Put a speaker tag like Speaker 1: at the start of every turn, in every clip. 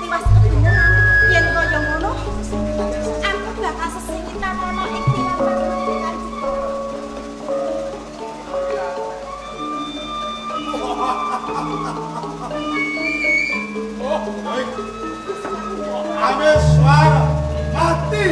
Speaker 1: Mas kebeneran yen kaya ngono aku bakal sesingitan ana ing tilamar kanjiku.
Speaker 2: Oh, baik. Ameswar mati.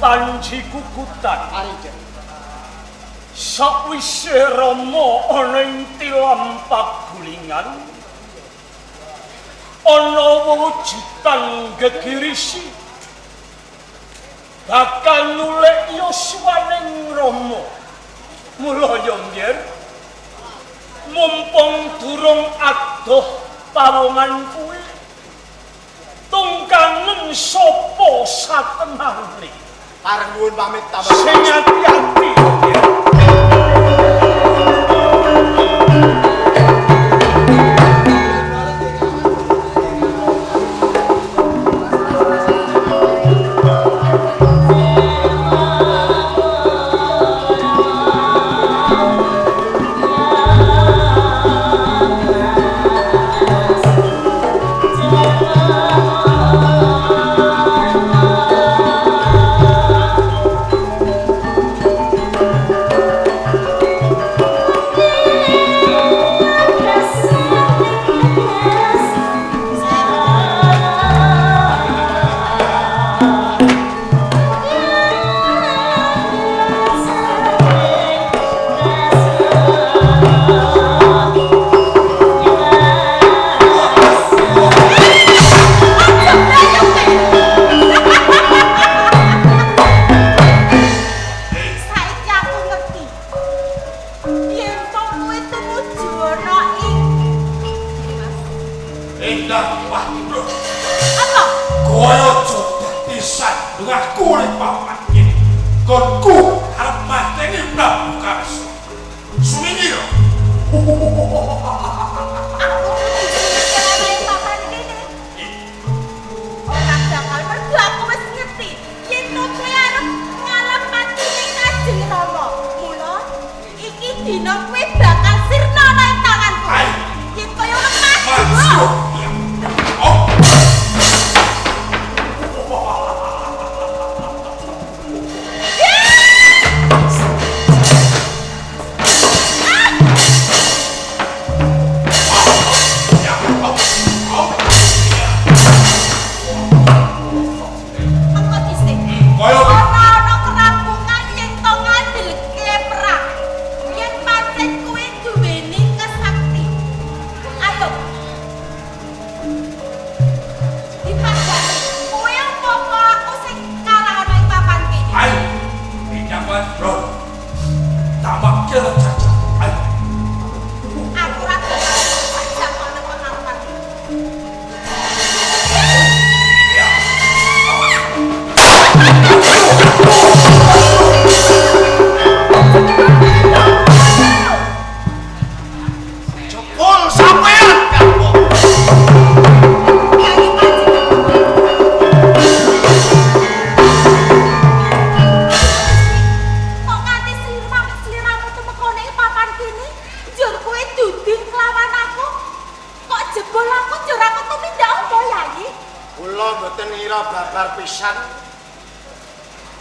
Speaker 3: Panjiku kutan sakwise Rama ana ing tilam pagulingan ana wujudan gegirisi bakal nulek yuswaning Rama mula yo nggih mumpung durung adoh pawongan kuwi tungkangen sapa satemane
Speaker 2: Arep nuwun pamit ta.
Speaker 3: Sing ati-ati ya.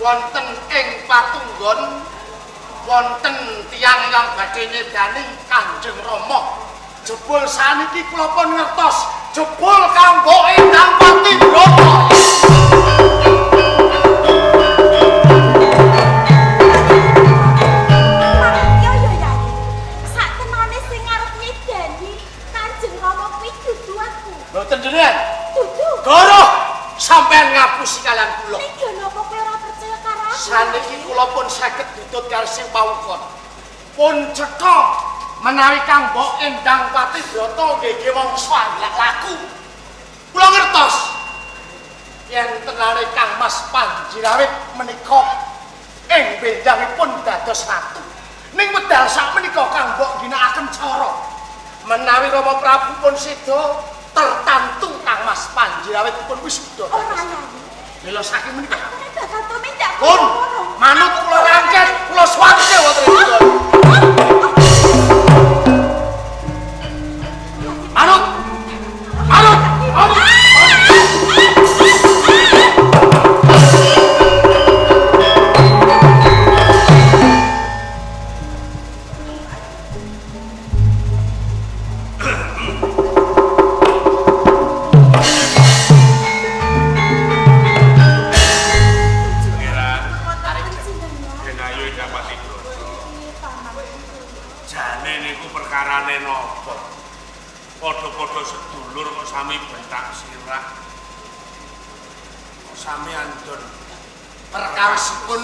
Speaker 2: Wonten ing patunggon wonten tiyang yang badhe nyedani Kanjeng Rama. Jebul saniki kula pun ngertos jebul kanggo Endang Pati Brata. Mboten jenengan. Dudu. Goroh sampean ngapunten. ngapusi kalian kula.
Speaker 1: Iki napa kowe ora percaya karo aku?
Speaker 2: Saniki kula pun saged ditut karo sing pawukon. Pun cetha menawi Kang Mbok Endang Patibrata nggih mangsa laku. Kula ngertos yen tenane Kang Mas Panji Rawit menika ing benjangipun dados ratu. Ning medal sak menika Kang Mbok ginakaken cara menawi Rama Prabu pun seda tertantu Kang Mas Panji Rawit pun wisuda.
Speaker 1: Ora nyanyi.
Speaker 2: Lha saking menika.
Speaker 1: Aku bakal tumindak
Speaker 2: Pun manut kula rangket kula swate wonten ing Manut! Manut! Manut!
Speaker 4: Podo-podo sedulur kok sami bentak sirah. Sami andon
Speaker 2: Perkawasipun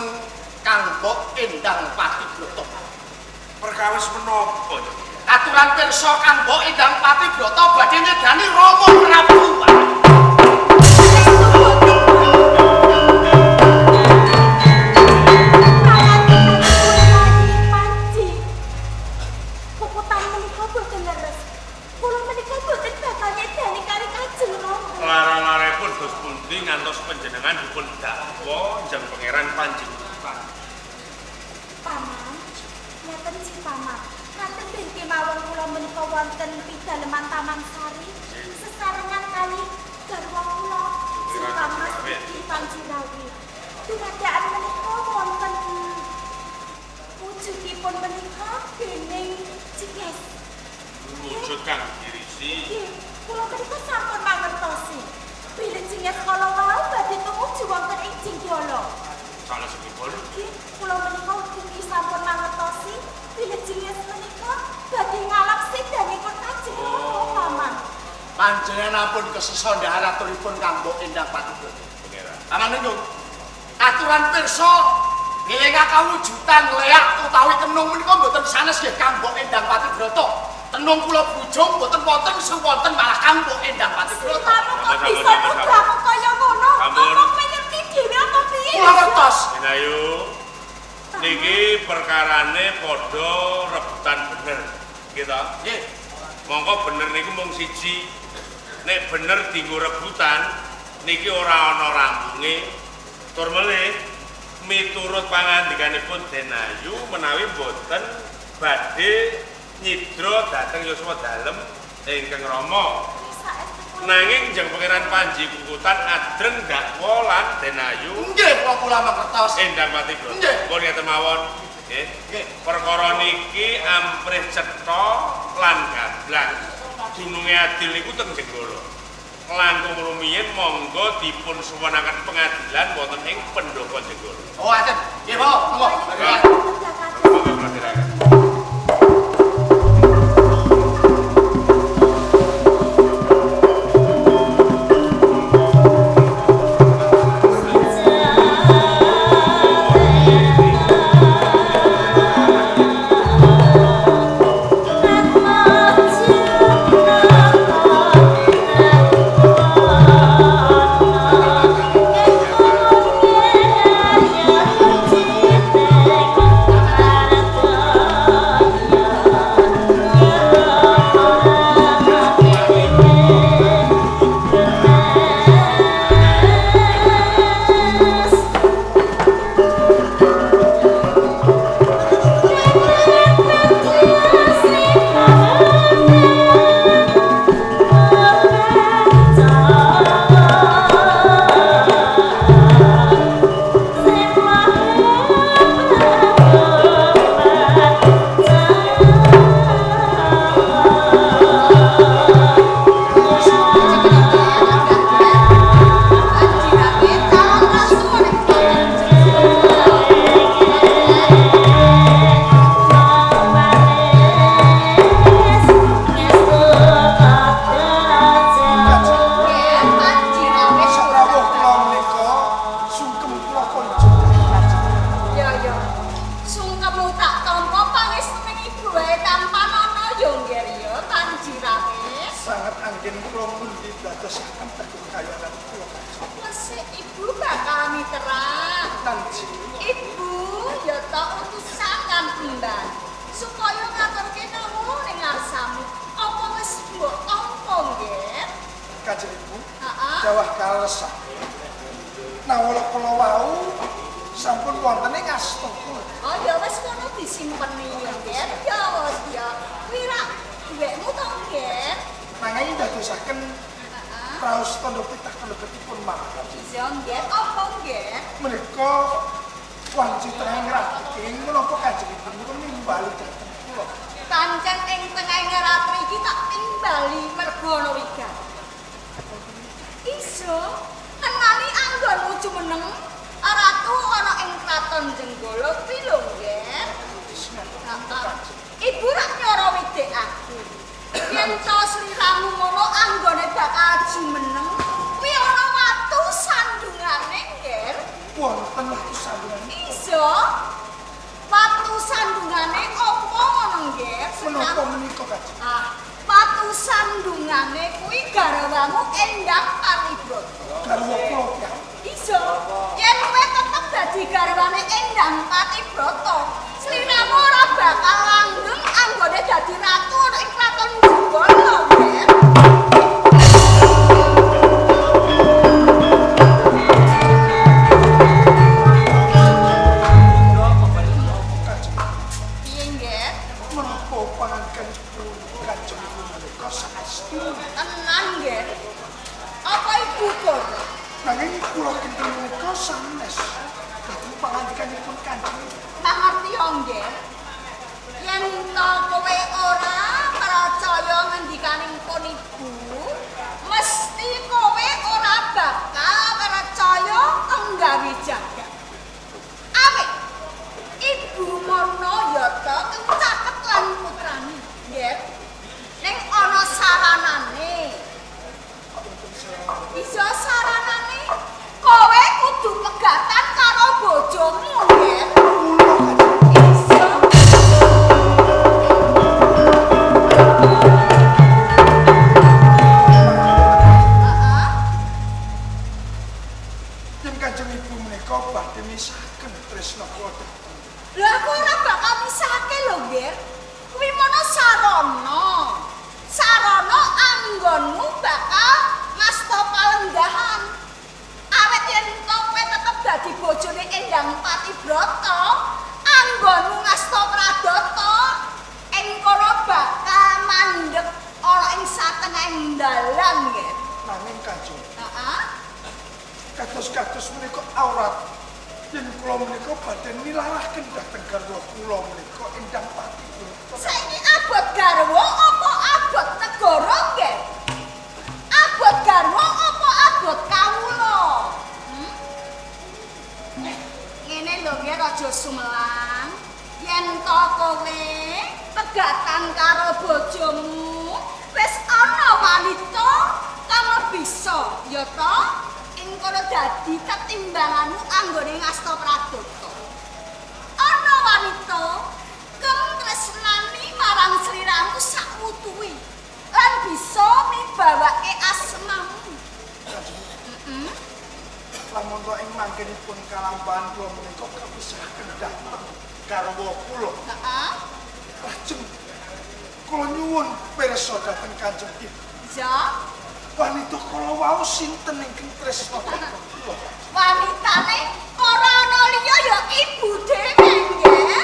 Speaker 2: Kang Mbok Endang Patibrata.
Speaker 4: perkawis menapa?
Speaker 2: Aturan pirsa Kang Mbok Endang Patibrata badhe nyedani Rama Prabu.
Speaker 4: Larang-larepun dos pundi ngantos panjenengan dipun dakwa Jang Pangeran Panji Gugutan.
Speaker 1: Paman, ngeten si Paman. Kanten bengki mawon kula menika wonten pidaleman Taman Sari, sesarengan kali garwa kula si Pamas Diki Panji Rawit. Dumadaan menika wonten wujudipun menika dening Cikes.
Speaker 4: Wujud Kang Girisi.
Speaker 1: Nggih, kula menika sampun mangertosi. Bilih Cikes kala wau badhe tumuju wonten ing Jinggala.
Speaker 4: Salesipun
Speaker 1: Nggih, kula menika ugi sampun mangertosi bilih Cikes menika badhe ngalap sedanipun Kanjeng Rama Paman.
Speaker 2: Panjenengan pun kesesondhahan aturipun Kang Mbok Endang Patibrata.
Speaker 4: Pangeran.
Speaker 2: Aman nyuwun. Aturan pirsa ngiling kawujudan leak utawi tenung menika mboten sanes nggih Kang Mbok Endang Patibrata. Tenung kula bujung mboten wonten suwonten malah Kang Mbok Endang Patibrata.
Speaker 1: Kamu kok bisa nubramu kaya ngono?
Speaker 4: Ampun.
Speaker 1: Apa ngerti dhewe apa piye?
Speaker 2: Kula ngertos.
Speaker 4: Ayo. Niki perkarane padha rebutan bener. Gitu.
Speaker 2: Nggih.
Speaker 4: Mongko bener niku mung siji. Nek bener dienggo rebutan niki ora ana rambunge. Tur melih miturut pangandikanipun Denayu menawi boten badhe nyidra dhateng yuswa dalem ingkang Rama. Nanging Jang Pangeran Panji Gugutan adreng dakwa lan Denayu
Speaker 2: Nggih, kula mangertos.
Speaker 4: Endang Patibrata.
Speaker 2: Nggih.
Speaker 4: Pun ngeten mawon. Nggih.
Speaker 2: Nggih.
Speaker 4: Perkara niki amprih cetha lan gamblang. Dununge adil niku teng Jenggala. Langkung rumiyin monggo dipun suwunaken pengadilan wonten ing Pendhapa Jenggala.
Speaker 2: Oh, aten. Nggih, Pak. Monggo.
Speaker 4: Monggo ngaturaken.
Speaker 5: Thank you.
Speaker 2: kekayanan kula Kanjeng.
Speaker 1: Mesih ibu bakal miterang.
Speaker 2: Kanjeng.
Speaker 1: Ibu ya tok utusan kan Mbak. Supaya ngaturke nuwun ning ngarsamu. Apa wis mbok tampa nggih?
Speaker 2: Kanjeng Ibu.
Speaker 1: Heeh.
Speaker 2: Dawah kalesah. Nawala kula wau sampun wonten ing asta kula.
Speaker 1: Oh ya wis kono disimpeni nggih. Ya wis ya. Kuwi ra duwekmu to nggih?
Speaker 2: Nanging dadosaken
Speaker 1: Heeh.
Speaker 2: raos tandha pitah kalebetipun mawon.
Speaker 1: Iya nggih, apa nggih?
Speaker 2: Menika wanci tengah rating menapa Kanjeng Ibu menika nimbali dhateng kula.
Speaker 1: Pancen ing tengahing ratri iki tak timbali mergo ana wigat. Iso ngenani anggonmu jumeneng ratu ana ing kraton Jenggala kuwi lho nggih. Ibu rak nyara widek aku. Yen to sliramu ngono anggone bakal jumeneng kuwi ana watu sandungane nggih.
Speaker 2: Wonten watu sandungan.
Speaker 1: Iso watu sandungane apa ngono nggih?
Speaker 2: Menapa menika Kanjeng?
Speaker 1: Watu sandungane kuwi garwamu Endang Patibrata.
Speaker 2: Garwa kula ya.
Speaker 1: Iso, yen kowe tetep dadi garwane Endang Patibrata, sliramu ora bakal langgeng anggone dadi ratu ing kraton Jenggala, nggih. Piye nggih?
Speaker 2: Menapa pangandikan Kanjeng Ibu menika saestu.
Speaker 1: Tenan nggih. Apa ibu pun?
Speaker 2: Nanging kula kinten menika sanes. Dadi pangandikanipun Kanjeng Ibu.
Speaker 1: Mangerti yo nggih. Yen to kowe ora percaya ngendikanipun ibu, mesti kowe ora bakal percaya enggawe jagat. Awit ibu mono ya to caket lan putrane, nggih. Ning ana saranane. Bisa saranane kowe kudu pegatan karo bojomu, nggih. Iso.
Speaker 2: Yen Kanjeng Ibu menika badhe misahaken tresna kula dhateng.
Speaker 1: Lah aku ora bakal misahke lho, nggih. Kuwi mono sarana. Sarana anggonmu bakal ngasta palenggahan. Awet yen kowe tetep dadi bojone Endang Patibrata, anggonmu ngasta pradata, ing kono bakal mandheg ana ing satengahing dalan, nggih.
Speaker 2: Nanging Kanjeng,
Speaker 1: Heeh.
Speaker 2: kados-kados menika aurat. Yen kula menika badhe nilaraken dhateng garwa kula menika Endang Patibrata.
Speaker 1: Saiki abot garwa apa abot negara, nggih? Abot garwa apa abot kawula? Ngene lho nggih Raja Sumelang. Yen to kowe pegatan karo bojomu, wis ana wanita kang bisa, ya to? Ing kono dadi ketimbanganmu anggone ngasta pradata. Ana wanita kang tresnani marang sliramu sakwutuhe lan bisa mibawake asmamu.
Speaker 2: Kanjeng, lamun kok ing mangkenipun kalampahan kula menika kapisahaken dhateng garwa kula.
Speaker 1: Heeh.
Speaker 2: Lajeng kula nyuwun pirsa dhateng Kanjeng Ibu.
Speaker 1: Ja,
Speaker 2: Wanita kala wau sinten ingkang tresna dhateng kula?
Speaker 1: wanitane ora ana liya ya ibu dhewe, nggih.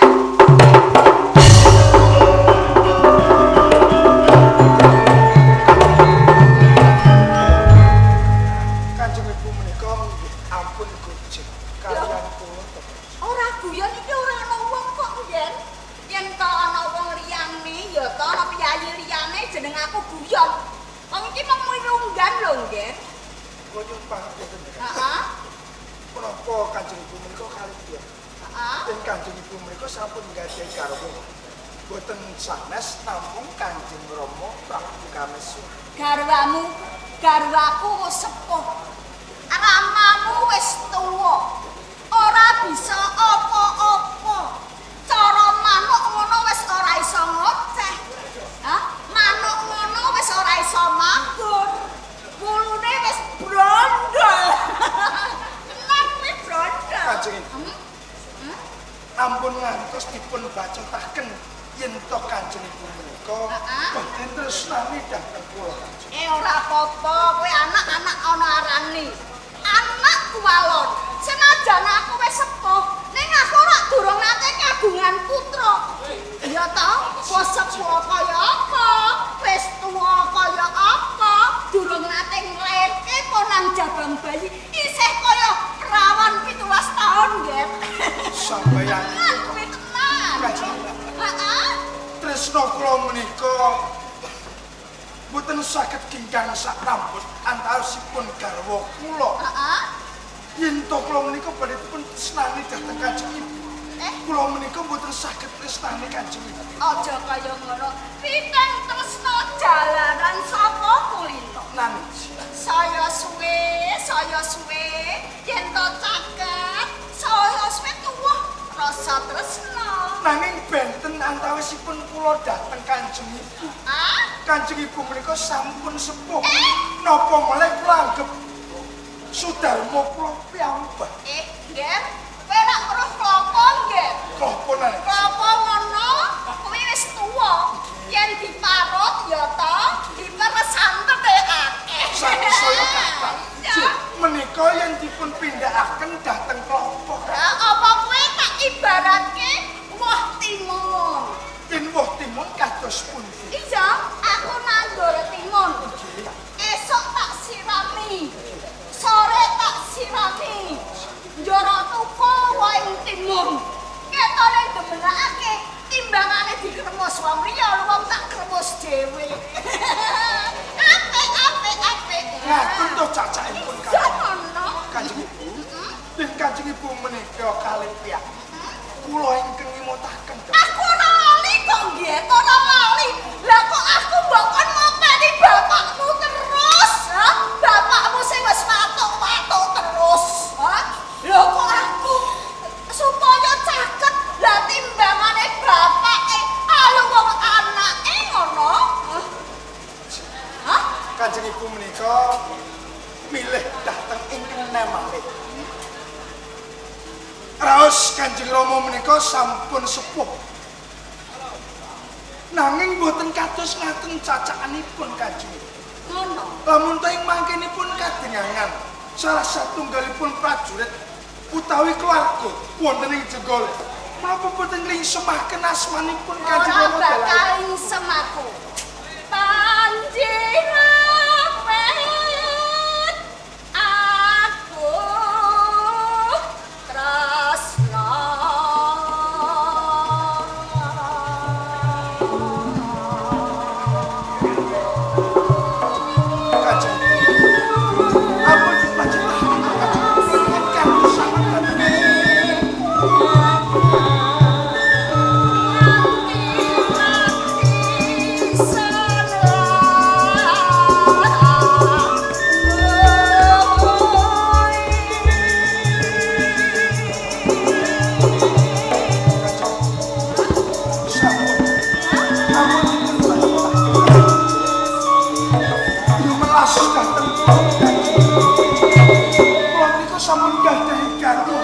Speaker 2: Kanjeng Ibu menika nggih ampun gojek kaliyan kula to.
Speaker 1: Ora guyon iki ora ana wong kok, nggih. Yen to ana wong liyane ya to ana piyayi liyane jeneng aku guyon. Wong iki mung mirunggan lho, nggih.
Speaker 2: Kula nyuwun pangapunten.
Speaker 1: Heeh.
Speaker 2: Menapa Kanjeng Ibu menika kaliyan?
Speaker 1: Heeh.
Speaker 2: Yen Kanjeng Ibu menika sampun gadhahi garwa. Boten sanes namung Kanjeng Rama Prabu Kameswara.
Speaker 1: Garwaku wis sepuh. Ramamu wis tuwa. Ora bisa apa-apa. Cara manuk ngono wis ora iso ngoceh. Hah? Manuk ngono wis ora iso magur. Wulune wis bro
Speaker 2: Kanjeng Ibu. Ampun ngantos dipun bacotaken yen to Kanjeng Ibu menika boten tresnani dhateng kula.
Speaker 1: Ora apa-apa, kowe anak-anak ana arane. Anak kuwalon. Senajan aku wis sepuh, ning aku ora durung nate kagungan putra. Ya ta, wis sepuh kaya apa, wis tuwa kaya apa, durung nate nglairke konang jabang bayi, isih kaya perawan 17 tahun, nggih.
Speaker 2: Sampeyan
Speaker 1: Kuwi tenan. Heeh.
Speaker 2: tresna kula menika boten saged ginggang sak rambut antawisipun garwa kula.
Speaker 1: Heeh.
Speaker 2: Yen to kula menika badhe dipun tresnani dhateng Kanjeng Ibu. Kula menika boten saged tresnani Kanjeng Ibu.
Speaker 1: Aja kaya ngono. Piteng tresna jalanan sapa kulino.
Speaker 2: Nang
Speaker 1: Saya suwe yen to caket, saya suwe tuwa rasa tresna.
Speaker 2: nanging benten antawisipun kula dhateng Kanjeng Ibu. Kanjeng Ibu menika sampun sepuh. Napa melih kula anggep sudarma kula piyambak.
Speaker 1: Nggih, kowe nak weruh klapa nggih.
Speaker 2: Klapa nang
Speaker 1: Klapa ngono kuwi wis tuwa. Yen diparut ya ta, diperes santete akeh.
Speaker 2: saya kata.
Speaker 1: Ya.
Speaker 2: Menika yen dipun pindhahaken dhateng klapa.
Speaker 1: Apa kowe tak ibaratke woh timun.
Speaker 2: Yen woh timun kados pundi?
Speaker 1: Iya, aku nandur timun. Esok tak sirami. Sore tak sirami. Njoro tuku wae timun. Ketone demenake timbangane dikremus wong liya, wong tak kremus dhewe. Apik.
Speaker 2: Ngaten to cacahipun Kanjeng.
Speaker 1: Sono.
Speaker 2: Kanjeng Ibu. Yen Kanjeng Ibu menika kalih piyak. Kula ingkang ngimutaken.
Speaker 1: Aku ora lali kok nggih, ora lali. Lah kok aku mbok kon ngopeni bapakmu terus, ha? Bapakmu sing wis watuk-watuk terus, ha? Lho kok aku supaya caket lah timbangane bapake alu wong anake ngono. Hah?
Speaker 2: Kanjeng Ibu menika milih dhateng ingkang nemale. Raos Kanjeng Rama menika sampun sepuh. Nanging boten kados ngaten cacakanipun Kanjeng.
Speaker 1: Ngono.
Speaker 2: Lamun teng mangkenipun kadengangan salah satunggalipun prajurit utawi keluarga wonten ing jenggal. Menapa boten nglingsemaken asmanipun Kanjeng
Speaker 1: Ora
Speaker 2: Rama dalah.
Speaker 1: bakal semaku. Panjenengan aku tresna.
Speaker 2: Kanjeng. Ampun dipanjenengan Kanjeng kanthi sanget sampun gadahi garwa.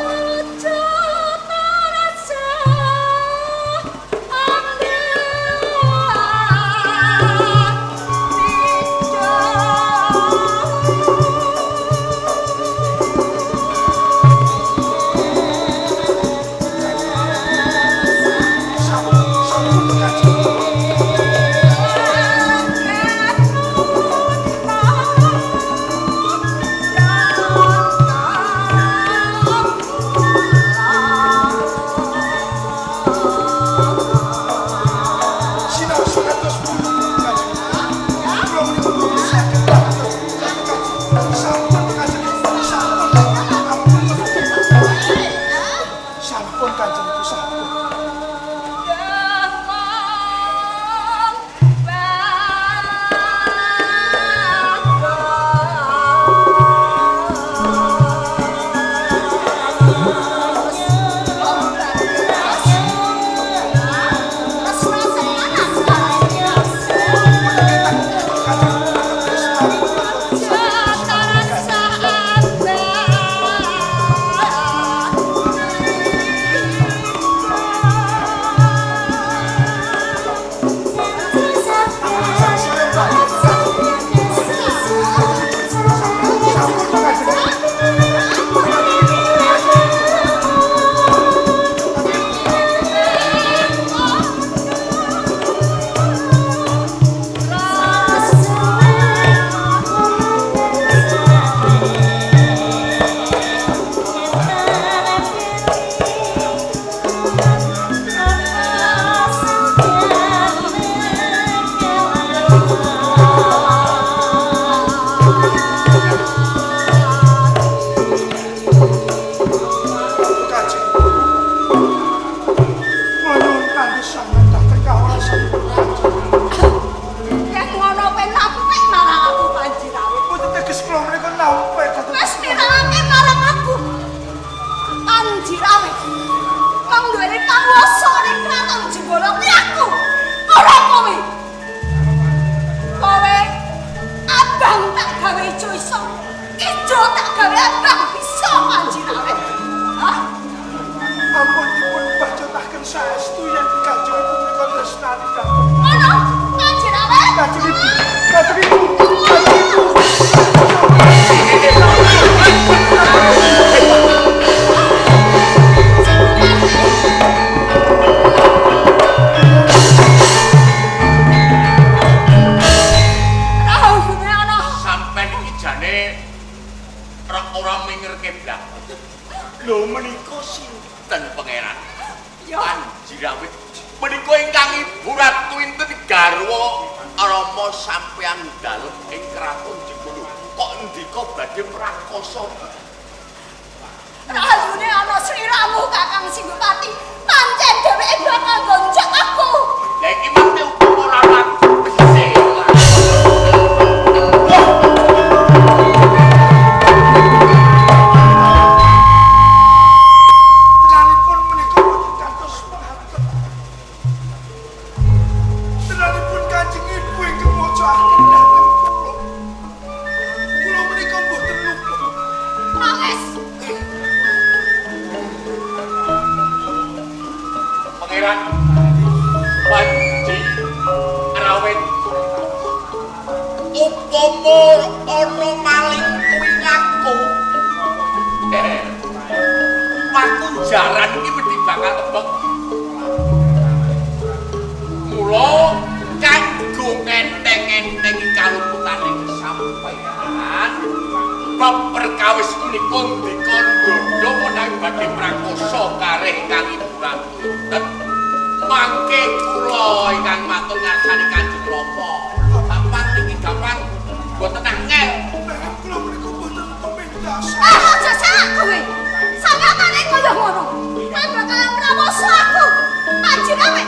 Speaker 1: Jirawe. Wong duweni panguwasa ning kraton Jembala kuwi aku. Ora kowe. Kowe abang tak gawe ijo iso. Ijo tak gawe abang bisa Panjirawe. Hah?
Speaker 2: Ampun dipun bacotaken saestu yen Kanjeng Ibu menika tresnani dhateng.
Speaker 1: Ngono, Panjirawe.
Speaker 2: Kanjeng Ibu, Kanjeng Ibu, Kanjeng Ibu.
Speaker 4: Ora mingerke blas. Lho menika sinten pangeran?
Speaker 1: Ya.
Speaker 4: Panjirawe. Menika ingkang Ibu Ratu Inten garwa Rama sampeyan dalem ing kraton Jembala. Kok ndika badhe prakoso?
Speaker 1: Rayune ana sliramu Kakang Singgupati. Pancen dheweke bakal gonjak aku.
Speaker 4: Lah iki mate ora laku bese. Panji rawet upama ana maling kuwi ngaku pakunjaran iki mesti bakal tebak mula kanggo ngenteng-entengi kaluputaning sampeyan bab perkawis menika dikandha menawi badhe prakoso kareh kang Ibu Ratu Inten mangke kula ingkang matur ngarsani Kanjeng Rama. Gampang niki gampang boten angel.
Speaker 2: Kula menika boten kependas.
Speaker 1: Aja sak kowe. Sangakane kaya ngono. Kowe bakal prawoso aku. Panjirawe.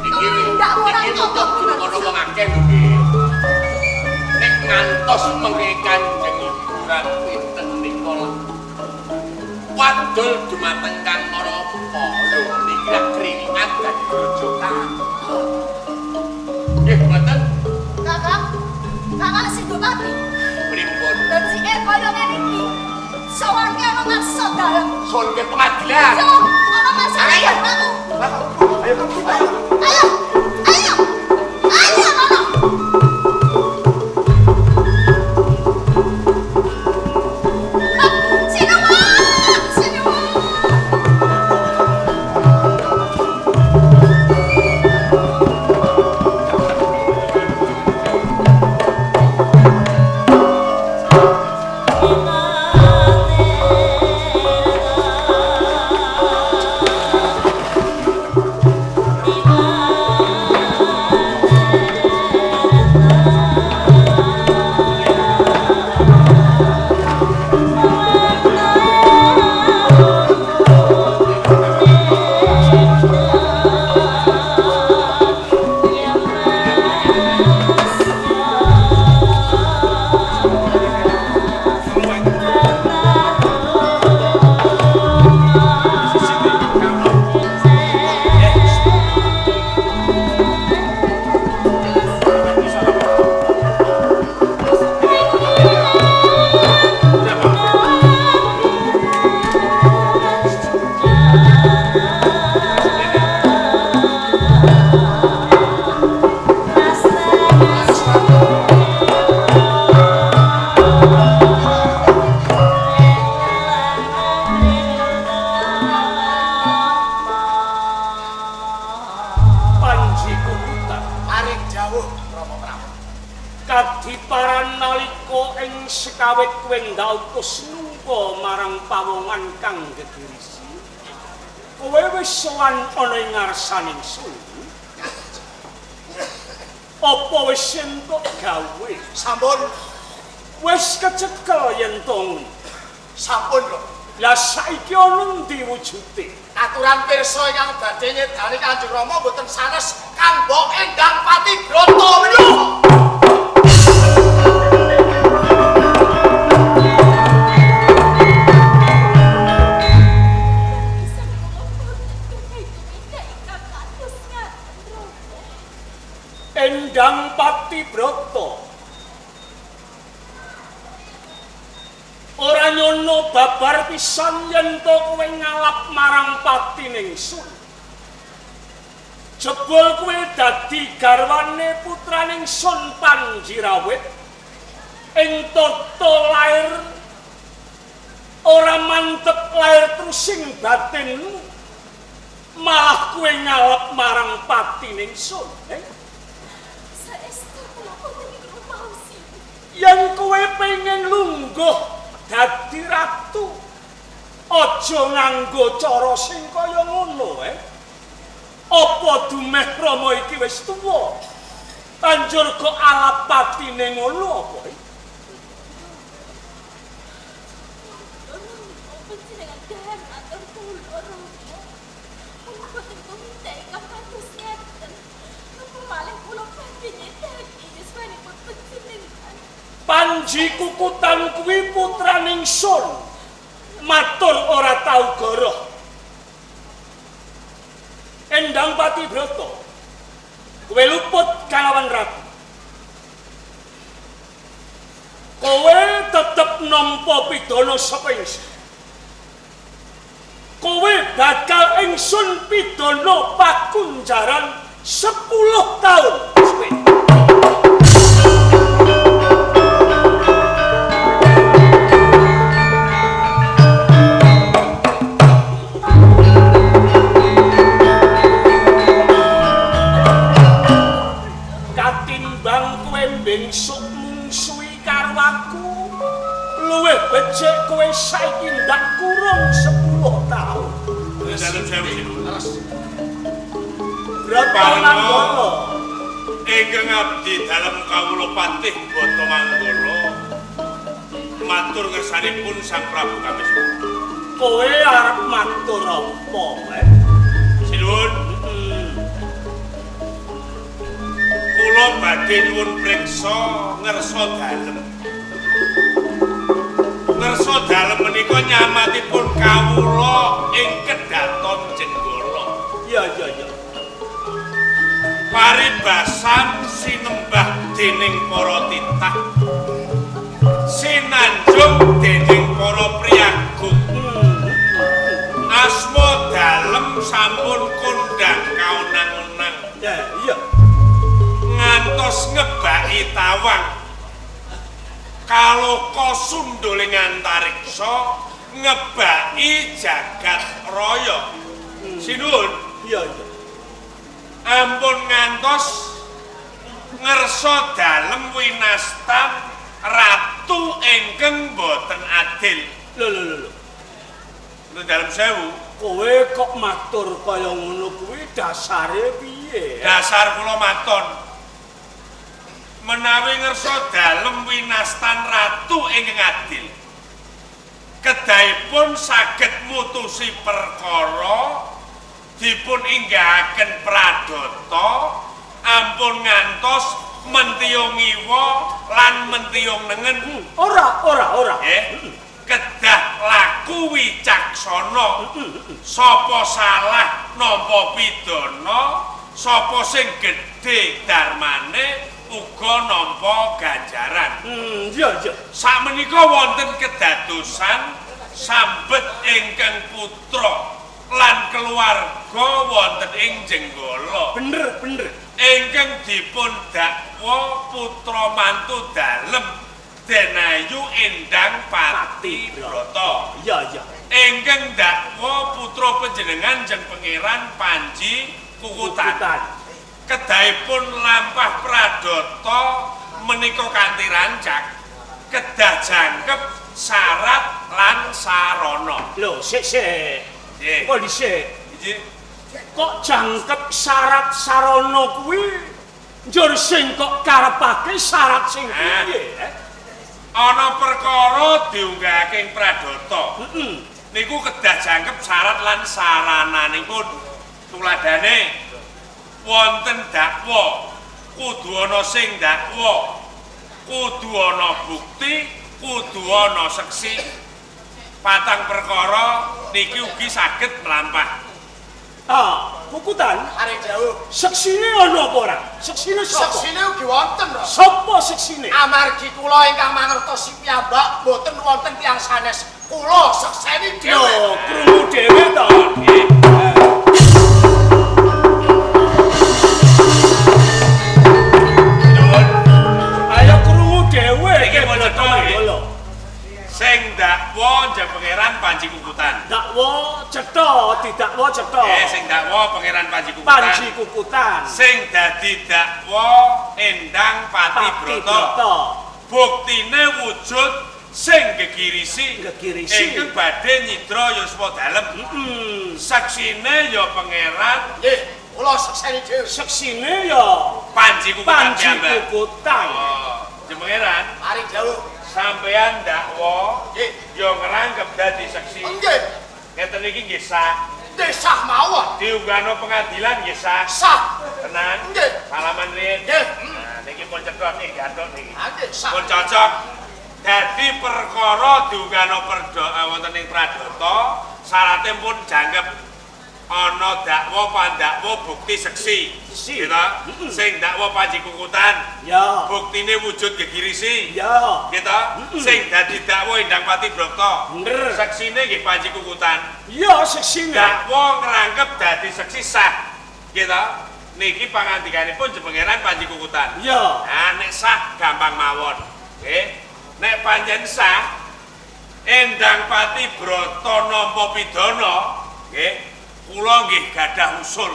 Speaker 4: Iki
Speaker 1: ndak ora
Speaker 4: tutup ngono wong akeh nggih. Nek ngantos mengke Kanjeng Ibu Ratu Inten nika wadul dumateng Kang Marapa. Lho niki lak kringingan dadi grojokan. Nggih mboten?
Speaker 1: Kakang Singgupati.
Speaker 4: Pripun?
Speaker 1: Dan si kaya ngene iki. Sawange ana ngarsa dalem.
Speaker 4: Sonke pengadilan.
Speaker 1: Yo, ana ngarsa dalem aku.
Speaker 2: Ayo, ayo.
Speaker 1: Ayo. Ayo. Ayo ngono.
Speaker 3: Kadiparan nalika ing sekawit wenggal utus nungka marang pawongan kang gegirisi. Kowe wis sowan ana ing ngarsaning sun. Apa wis entuk gawe?
Speaker 2: Sampun,
Speaker 3: Wis kecekel yen to.
Speaker 2: sampun lho.
Speaker 3: Lah saiki ana ndi wujude?
Speaker 2: Aturan pirsa ingkang badhe nyedani Kanjeng Rama mboten sanes kanggo Endang Pati Broto menika.
Speaker 3: pisan yen to kowe ngalap marang patining sun. Jebul kowe dadi garwane putraning Sun Panjirawit ing tata lair ora mantep lair terusing batinmu, malah kowe ngalap marang patining Sun.
Speaker 1: Saestu kula boten ingkang maosi.
Speaker 3: Yen kowe pengen lungguh dadi ratu, aja nganggo cara sing kaya ngono, Apa dumeh Rama iki wis tuwa? Banjur kok alap patine ngono apa?
Speaker 1: Panjenengan dahan atur kula Rama. Kula boten kuminta ingkang kados ngeten. Napa malih kula badhe nyedhaki yuswanipun panjenengan.
Speaker 3: Panji Kukutan kuwi putraning Sun. Matur ora tau goroh. Endang Pati Brata, kowe luput kalawan ratu. Kowe tetep nampa pidana saka ingsun. Kowe bakal ingsun pidana pakunjaran 10 taun suwe. Bengsuk mungsuhi karo aku luwih becik kowe saiki ndak kurung 10 taun.
Speaker 4: Dalem sewu terus.
Speaker 3: Brata Manggala
Speaker 4: Ingkang abdi dalem kawula Patih Brata Manggala matur ngersanipun Sang Prabu Kameswara.
Speaker 3: kowe arep matur apa,
Speaker 4: Sinuwun. Kula badhe nyuwun priksa ngersa dalem. Ngersa dalem menika nyamatipun kawula ing Kedaton Jenggala.
Speaker 3: Iya.
Speaker 4: Paribasan sinembah dening para titah. Sinanjung dening para priyagung. Asma dalem sampun kondhang kaunang-unang.
Speaker 3: Ya, iya.
Speaker 4: Ngantos ngebaki tawang kaloka sunduling antariksa ngebaki jagat raya. Sinuwun.
Speaker 3: Iya.
Speaker 4: Ampun ngantos ngersa dalem winastan ratu ingkang boten adil.
Speaker 3: Lho.
Speaker 4: Lho dalem sewu.
Speaker 3: Kowe kok matur kaya ngono kuwi dasare piye?
Speaker 4: Dasar kula maton. Menawi ngersa dalem winastan ratu ingkang adil, kedahipun saged mutusi perkara dipun inggahaken pradata ampun ngantos mentiyung iwa lan mentiyung nengen.
Speaker 3: Ora.
Speaker 4: Kedah laku wicaksana. Sapa salah nampa pidana, sapa sing gedhe darmane uga nampa ganjaran.
Speaker 3: Iya.
Speaker 4: Sakmenika wonten kedadosan sambet ingkang putra lan keluarga wonten ing Jenggala.
Speaker 3: Bener.
Speaker 4: Ingkang dipun dakwa putra mantu dalem Denayu Endang Pati Brata.
Speaker 3: Iya.
Speaker 4: Ingkang dakwa putra panjenengan jeng Pangeran Panji Kukutan. Kedahipun lampah pradata menika kanthi rancak, kedah jangkep syarat lan sarana.
Speaker 3: Lho, sik.
Speaker 4: Nggih.
Speaker 3: Kok dhisik?
Speaker 4: Nggih.
Speaker 3: Kok jangkep syarat sarana kuwi njur sing kok karepake syarat sing piye?
Speaker 4: Ana perkara diunggahake ing pradata. Niku kedah jangkep syarat lan sarananipun. Tuladhane wonten dakwa, kudu ana sing dakwa, kudu ana bukti, kudu ana seksi. Patang perkara niki ugi saged mlampah.
Speaker 3: Kukutan.
Speaker 2: Arek jauh.
Speaker 3: Seksine ana apa ora? Seksine sapa?
Speaker 2: Seksine ugi wonten, Ros.
Speaker 3: Sapa seksine?
Speaker 2: Amargi kula ingkang mangertosi piyambak boten wonten tiyang sanes kula sekseni dhewe.
Speaker 3: Yo, krungu dhewe to.
Speaker 4: Nggih.
Speaker 3: Ayo krungu dhewe
Speaker 4: Iki
Speaker 3: iki
Speaker 4: padha
Speaker 3: Broto
Speaker 4: nggih.
Speaker 3: Manggala.
Speaker 4: Sing dakwa Jeng Pangeran Panji Kukutan.
Speaker 3: Dakwa cetha, didakwa cetha.
Speaker 4: Sing dakwa Pangeran Panji Kukutan.
Speaker 3: Panji Kukutan.
Speaker 4: Sing dadi dakwa Endang Pati Broto. Buktine wujud sing gegirisi ingkang badhe nyidra yuswa dalem. Saksine ya Pangeran
Speaker 2: Nggih, kula sekseni dhewe.
Speaker 3: Seksine ya
Speaker 4: Panji Kukutan
Speaker 3: Panji
Speaker 4: piyambak.
Speaker 3: Kukutan.
Speaker 4: Oh, Jeng Pangeran,
Speaker 2: Mari dawuh.
Speaker 4: sampeyan dakwa
Speaker 2: Nggih.
Speaker 4: ya ngrangkep dadi saksi.
Speaker 2: Nggih,
Speaker 4: Ngeten iki nggih sah.
Speaker 2: desah mawon.
Speaker 4: Diunggahno pengadilan nggih sah.
Speaker 2: Sah.
Speaker 4: Tenan.
Speaker 2: Nggih.
Speaker 4: Salaman riyen.
Speaker 2: Nggih.
Speaker 4: Nah, niki pun cedhak niki gathok niki.
Speaker 2: Nggih, sah.
Speaker 4: Pun cocok. Dadi perkara diunggahno wonten ing pradata, syaratipun pun jangkep ana dakwa pandakwa bukti seksi.
Speaker 3: Seksi.
Speaker 4: Gitu. Sing dakwa Panji Kukutan,
Speaker 3: Ya.
Speaker 4: buktine wujud gegirisi.
Speaker 3: Ya.
Speaker 4: Gitu. Sing dadi dakwa Endang Pati Broto.
Speaker 3: Bener.
Speaker 4: Seksine nggih Panji Kukutan.
Speaker 3: Ya seksine.
Speaker 4: Dakwa ngrangkep dadi seksi sah. Gitu. Niki pangandikanipun Jeng Pangeran Panji Kukutan.
Speaker 3: Ya.
Speaker 4: Nah, nek sah gampang mawon. Nggih. Nek panjen sah Endang Pati Broto nampa pidana, nggih, kula nggih gadah usul.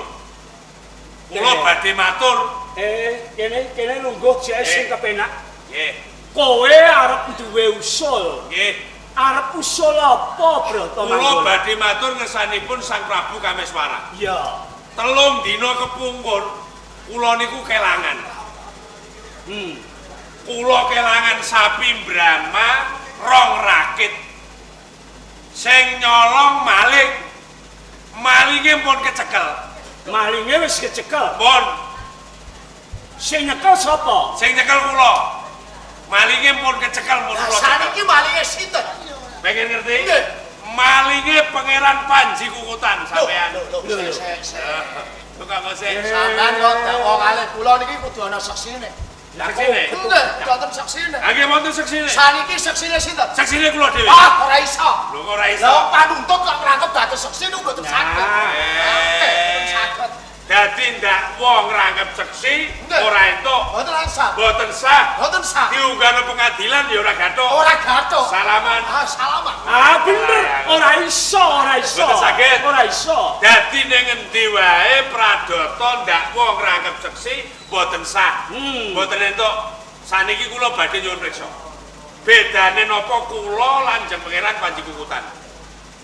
Speaker 4: Kula badhe matur,
Speaker 3: Kene lungguh jek sing kepenak.
Speaker 4: nggih,
Speaker 3: Kowe arep duwe usul.
Speaker 4: nggih.
Speaker 3: Arep usul apa, Broto
Speaker 4: Kula
Speaker 3: Manggala?
Speaker 4: badhe matur ngersanipun Sang Prabu Kameswara.
Speaker 3: Ya.
Speaker 4: 3 dina kepungkur kula niku kelangan. Kula kelangan sapi Brahma 2 rakit. Sing nyolong maling. Malinge pun kecekel.
Speaker 3: Malinge wis kecekel.
Speaker 4: Pun
Speaker 3: Sing nyekel sapa?
Speaker 4: sing nyekel kula. Malinge pun kecekel pun
Speaker 2: Lah
Speaker 4: kula.
Speaker 2: saniki malinge sinten?
Speaker 4: Pengen ngerti?
Speaker 2: Nggih.
Speaker 4: Malinge Pangeran Panji Kukutan sampean.
Speaker 2: Loh,
Speaker 4: Tukang ngosek.
Speaker 2: sampean kok dakwa kalih kula niki kudu ana seksine.
Speaker 4: Saksine.
Speaker 2: Nggih, wonten seksine.
Speaker 4: Nggih wonten seksine.
Speaker 2: Saniki seksine sinten?
Speaker 4: Saksine kula dhewe.
Speaker 2: Ah, ora iso.
Speaker 4: Lho kok ora iso.
Speaker 2: Lah panuntut kok ngrangkep dados seksine mboten saged.
Speaker 4: Eh.
Speaker 2: Saged.
Speaker 4: Dadi ndak wong ngrangkep seksi
Speaker 2: Nggih.
Speaker 4: ora entuk.
Speaker 2: Mboten sah.
Speaker 4: Boten sah.
Speaker 2: Mboten sah.
Speaker 4: Diunggahno pengadilan ya ora gathok.
Speaker 2: Ora gathok.
Speaker 4: Salaman.
Speaker 2: Ah, salaman.
Speaker 3: Ah, bener. Ora iso, ora iso.
Speaker 4: Boten saged.
Speaker 3: Ora iso.
Speaker 4: Dadi ning endi wae pradata ndak wong ngrangkep seksi boten sah. Boten entuk. Saniki kula badhe nyuwun priksa. Bedane napa kula lan Jeng Pangeran Panji Kukutan?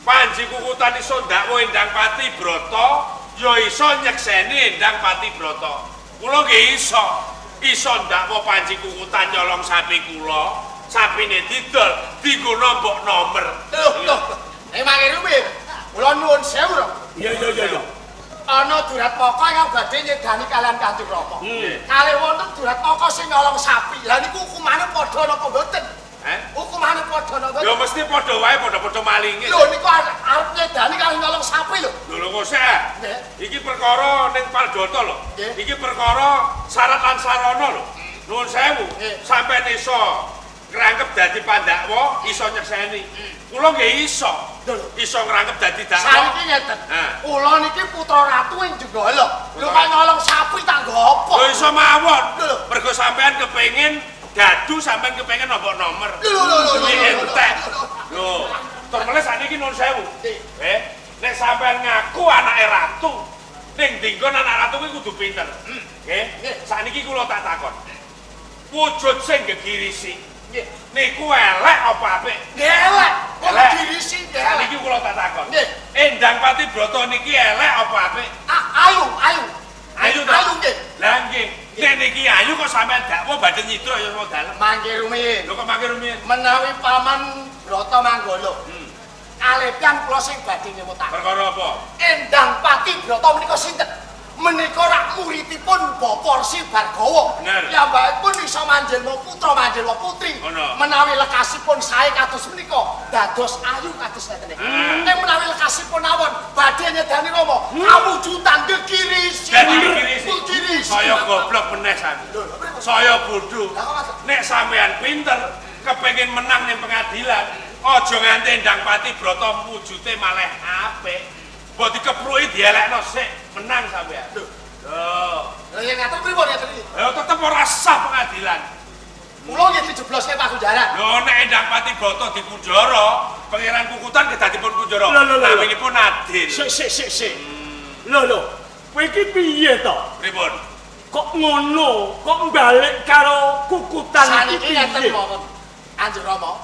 Speaker 4: Panji Kukutan iso ndakwa Endang Pati Broto, ya iso nyekseni Endang Pati Broto. Kula nggih iso. Iso ndakwa Panji Kukutan nyolong sapi kula, sapine didol, dienggo nombok nomer.
Speaker 2: Loh. Mangke rumiyin. Kula nuwun sewu lho.
Speaker 3: Ya.
Speaker 2: Ana durat pokok yang badhe nyedani kalian Kanjeng Rama. Kalih wonten durat pokok sing nyolong sapi. Lah niku hukumane padha napa mboten? Hukumane padha napa?
Speaker 4: Ya mesti padha wae padha-padha malinge.
Speaker 2: Lho niku arep nyedani kalih nyolong sapi lho.
Speaker 4: Lho kok sik.
Speaker 2: Nggih.
Speaker 4: Iki perkara ning Paldata lho.
Speaker 2: Nggih.
Speaker 4: Iki perkara syarat lan sarana lho. Nuwun sewu.
Speaker 2: Nggih.
Speaker 4: Sampeyan iso ngrangkep dadi pandakwa, iso nyekseni. Kula nggih iso. Iso ngrangkep dadi dakwa.
Speaker 2: Saniki ngeten. Kula niki putra ratu ing Jenggala. Lho kok nyolong sapi tak nggo apa?
Speaker 4: Lho iso mawon.
Speaker 2: Lho.
Speaker 4: Mergo sampeyan kepengin dadu, sampeyan kepengin nombok nomer.
Speaker 2: Lho.
Speaker 4: Iki entek. Lho, termele saniki nuwun sewu. Nek sampeyan ngaku anake ratu, ning dinggon anak ratu kuwi kudu pinter. Nggih. Saniki kula tak takon. Wujud sing gegirisi. Niku elek apa apik?
Speaker 2: Elek. Kok
Speaker 4: Elek.
Speaker 2: dirisi elek.
Speaker 4: Saniki kula tak takon.
Speaker 2: Nggih.
Speaker 4: Endang Pati Broto niki elek apa apik?
Speaker 2: Ayu.
Speaker 4: Ayu ta?
Speaker 2: Ayu nggih.
Speaker 4: Lah nggih. Nek niki ayu kok sampean dakwa badhe nyidra ya mau dalem.
Speaker 2: Mangke rumiyin.
Speaker 4: Lho kok mangke rumiyin?
Speaker 2: Menawi paman Broto Manggala. Kalepian kula sing badhe nyemutaken.
Speaker 4: Perkara apa?
Speaker 2: Endang Pati Broto menika sinten? Menika rak muridipun Bapak Rsi Bargawa.
Speaker 4: Bener.
Speaker 2: Piyambakipun iso manjelma putra manjelma putri.
Speaker 4: Ngono.
Speaker 2: Menawi lekasipun sae kados menika dados ayu kados ngeten iki. Nek menawi lekasipun awon badhe nyedani Rama awujudan gegirisi.
Speaker 4: Dadi gegirisi.
Speaker 2: Gegirisi.
Speaker 4: Saya goblok meneh sami. Saya bodoh. Nek sampean pinter kepengin menang ning pengadilan, Aja nganti Endang Pati Brata wujute malih apik. Mbok dikepruki dielekno sik, menang sampean. Lho.
Speaker 2: Lha yen ngaten pripun ya iki?
Speaker 4: Ya tetep ora sah pengadilan.
Speaker 2: Kula nggih dijebloske pakunjaran.
Speaker 4: Lho nek Endang Pati Brata dikunjara, Pangeran Kukutan kedah dipun kunjara. Namingipun adil.
Speaker 3: Sik. Lho. Kowe iki piye to?
Speaker 4: Pripun?
Speaker 3: Kok ngono? Kok balik karo Kukutan
Speaker 2: Saniki
Speaker 3: iki
Speaker 2: ngeten
Speaker 3: piye?
Speaker 2: mawon. Kanjeng Rama.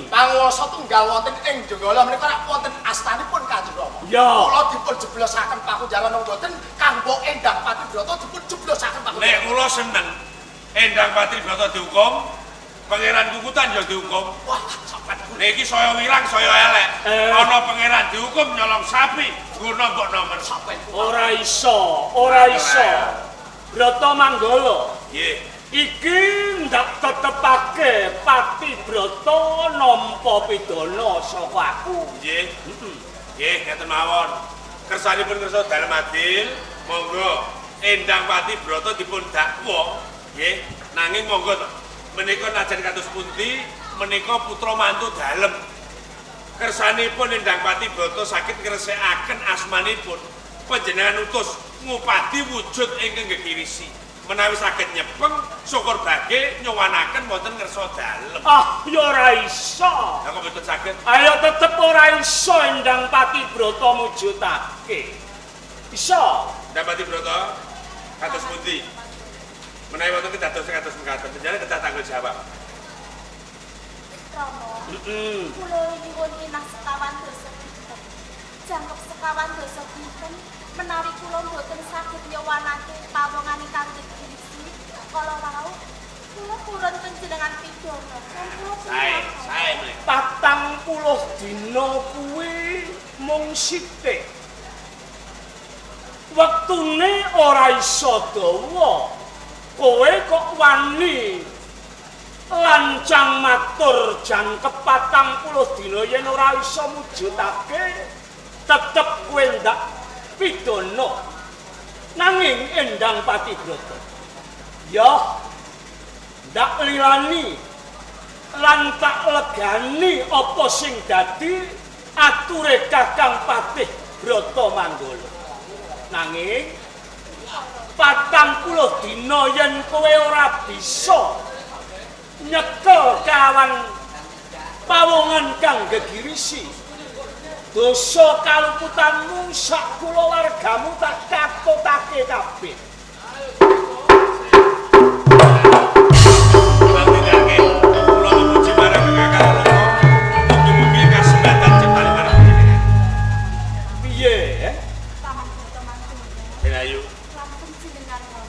Speaker 3: Panguwasa
Speaker 2: tunggal wonten ing Jonggala menika rak wonten astanipun Kanjeng Rama.
Speaker 3: Ya.
Speaker 2: Kula dipun jeblosaken pakunjaran mboten kanggo Endang Pati Brata dipun jeblosaken pakunjaran.
Speaker 4: Nek kula seneng Endang Pati Brata dihukum, Pangeran Kukutan ya dihukum.
Speaker 2: Wah, sampeyan
Speaker 4: Niki saya wirang, saya elek. Ana pangeran dihukum nyolong sapi, guna mbok nomer
Speaker 2: sampeyan.
Speaker 3: ora iso. Brata Manggala.
Speaker 4: Nggih.
Speaker 3: Iki ndak tetepake Pati Brata nampa pidana saka aku.
Speaker 4: Nggih. Nggih, ngeten mawon. Kersanipun kersa dalem adil, monggo Endang Pati Brata dipun dakwa. Nggih, nanging monggo to. Menika najan kados pundi, menika putra mantu dalem. Kersanipun Endang Pati Brata saged ngresikaken asmanipun. Panjenengan utus ngupadi wujud ingkang gegirisi. Menawi saged nyepeng, syukur bage nyuwanaken wonten ngersa dalem.
Speaker 3: Ah, ya ora iso.
Speaker 4: Lah kok mboten saged?
Speaker 3: Ayo tetep ora iso Endang Pati Brata mujudake. Iso.
Speaker 4: Endang Pati Brata kados pundi? Menawi wonten kedadosan kados mekaten, panjenengan kedah tanggung jawab.
Speaker 1: Rama. Kula nyuwun inah sekawan dosa pinten. Jangkep sekawan dosa pinten menawi kula mboten saged nyowanake pawongan ingkang gegirisi kala wau kula purun panjenengan pidana.
Speaker 4: Sae mleh.
Speaker 3: 40 dina kuwi mung sithik. Wektune ora iso dawa. Kowe kok wani lancang matur jangkep 40 dina yen ora iso mujudake tetep kowe ndak pidana. Nanging Endang Pati Brata ya ndak lilani lan tak legani apa sing dadi ature Kakang Patih Brata Manggala. Nanging 40 dina yen kowe ora bisa nyekel kawan pawongan kang gegirisi, dosa kaluputanmu sak kulawargamu tak katutake kabeh.
Speaker 4: Kula memuji marang Kakang Rama. Mugi-mugi kasembatan cepali marang panjenengan.
Speaker 3: Piye?
Speaker 1: Paman Brata Manggala.
Speaker 4: Benayu.
Speaker 1: Lampun jenengan Rama.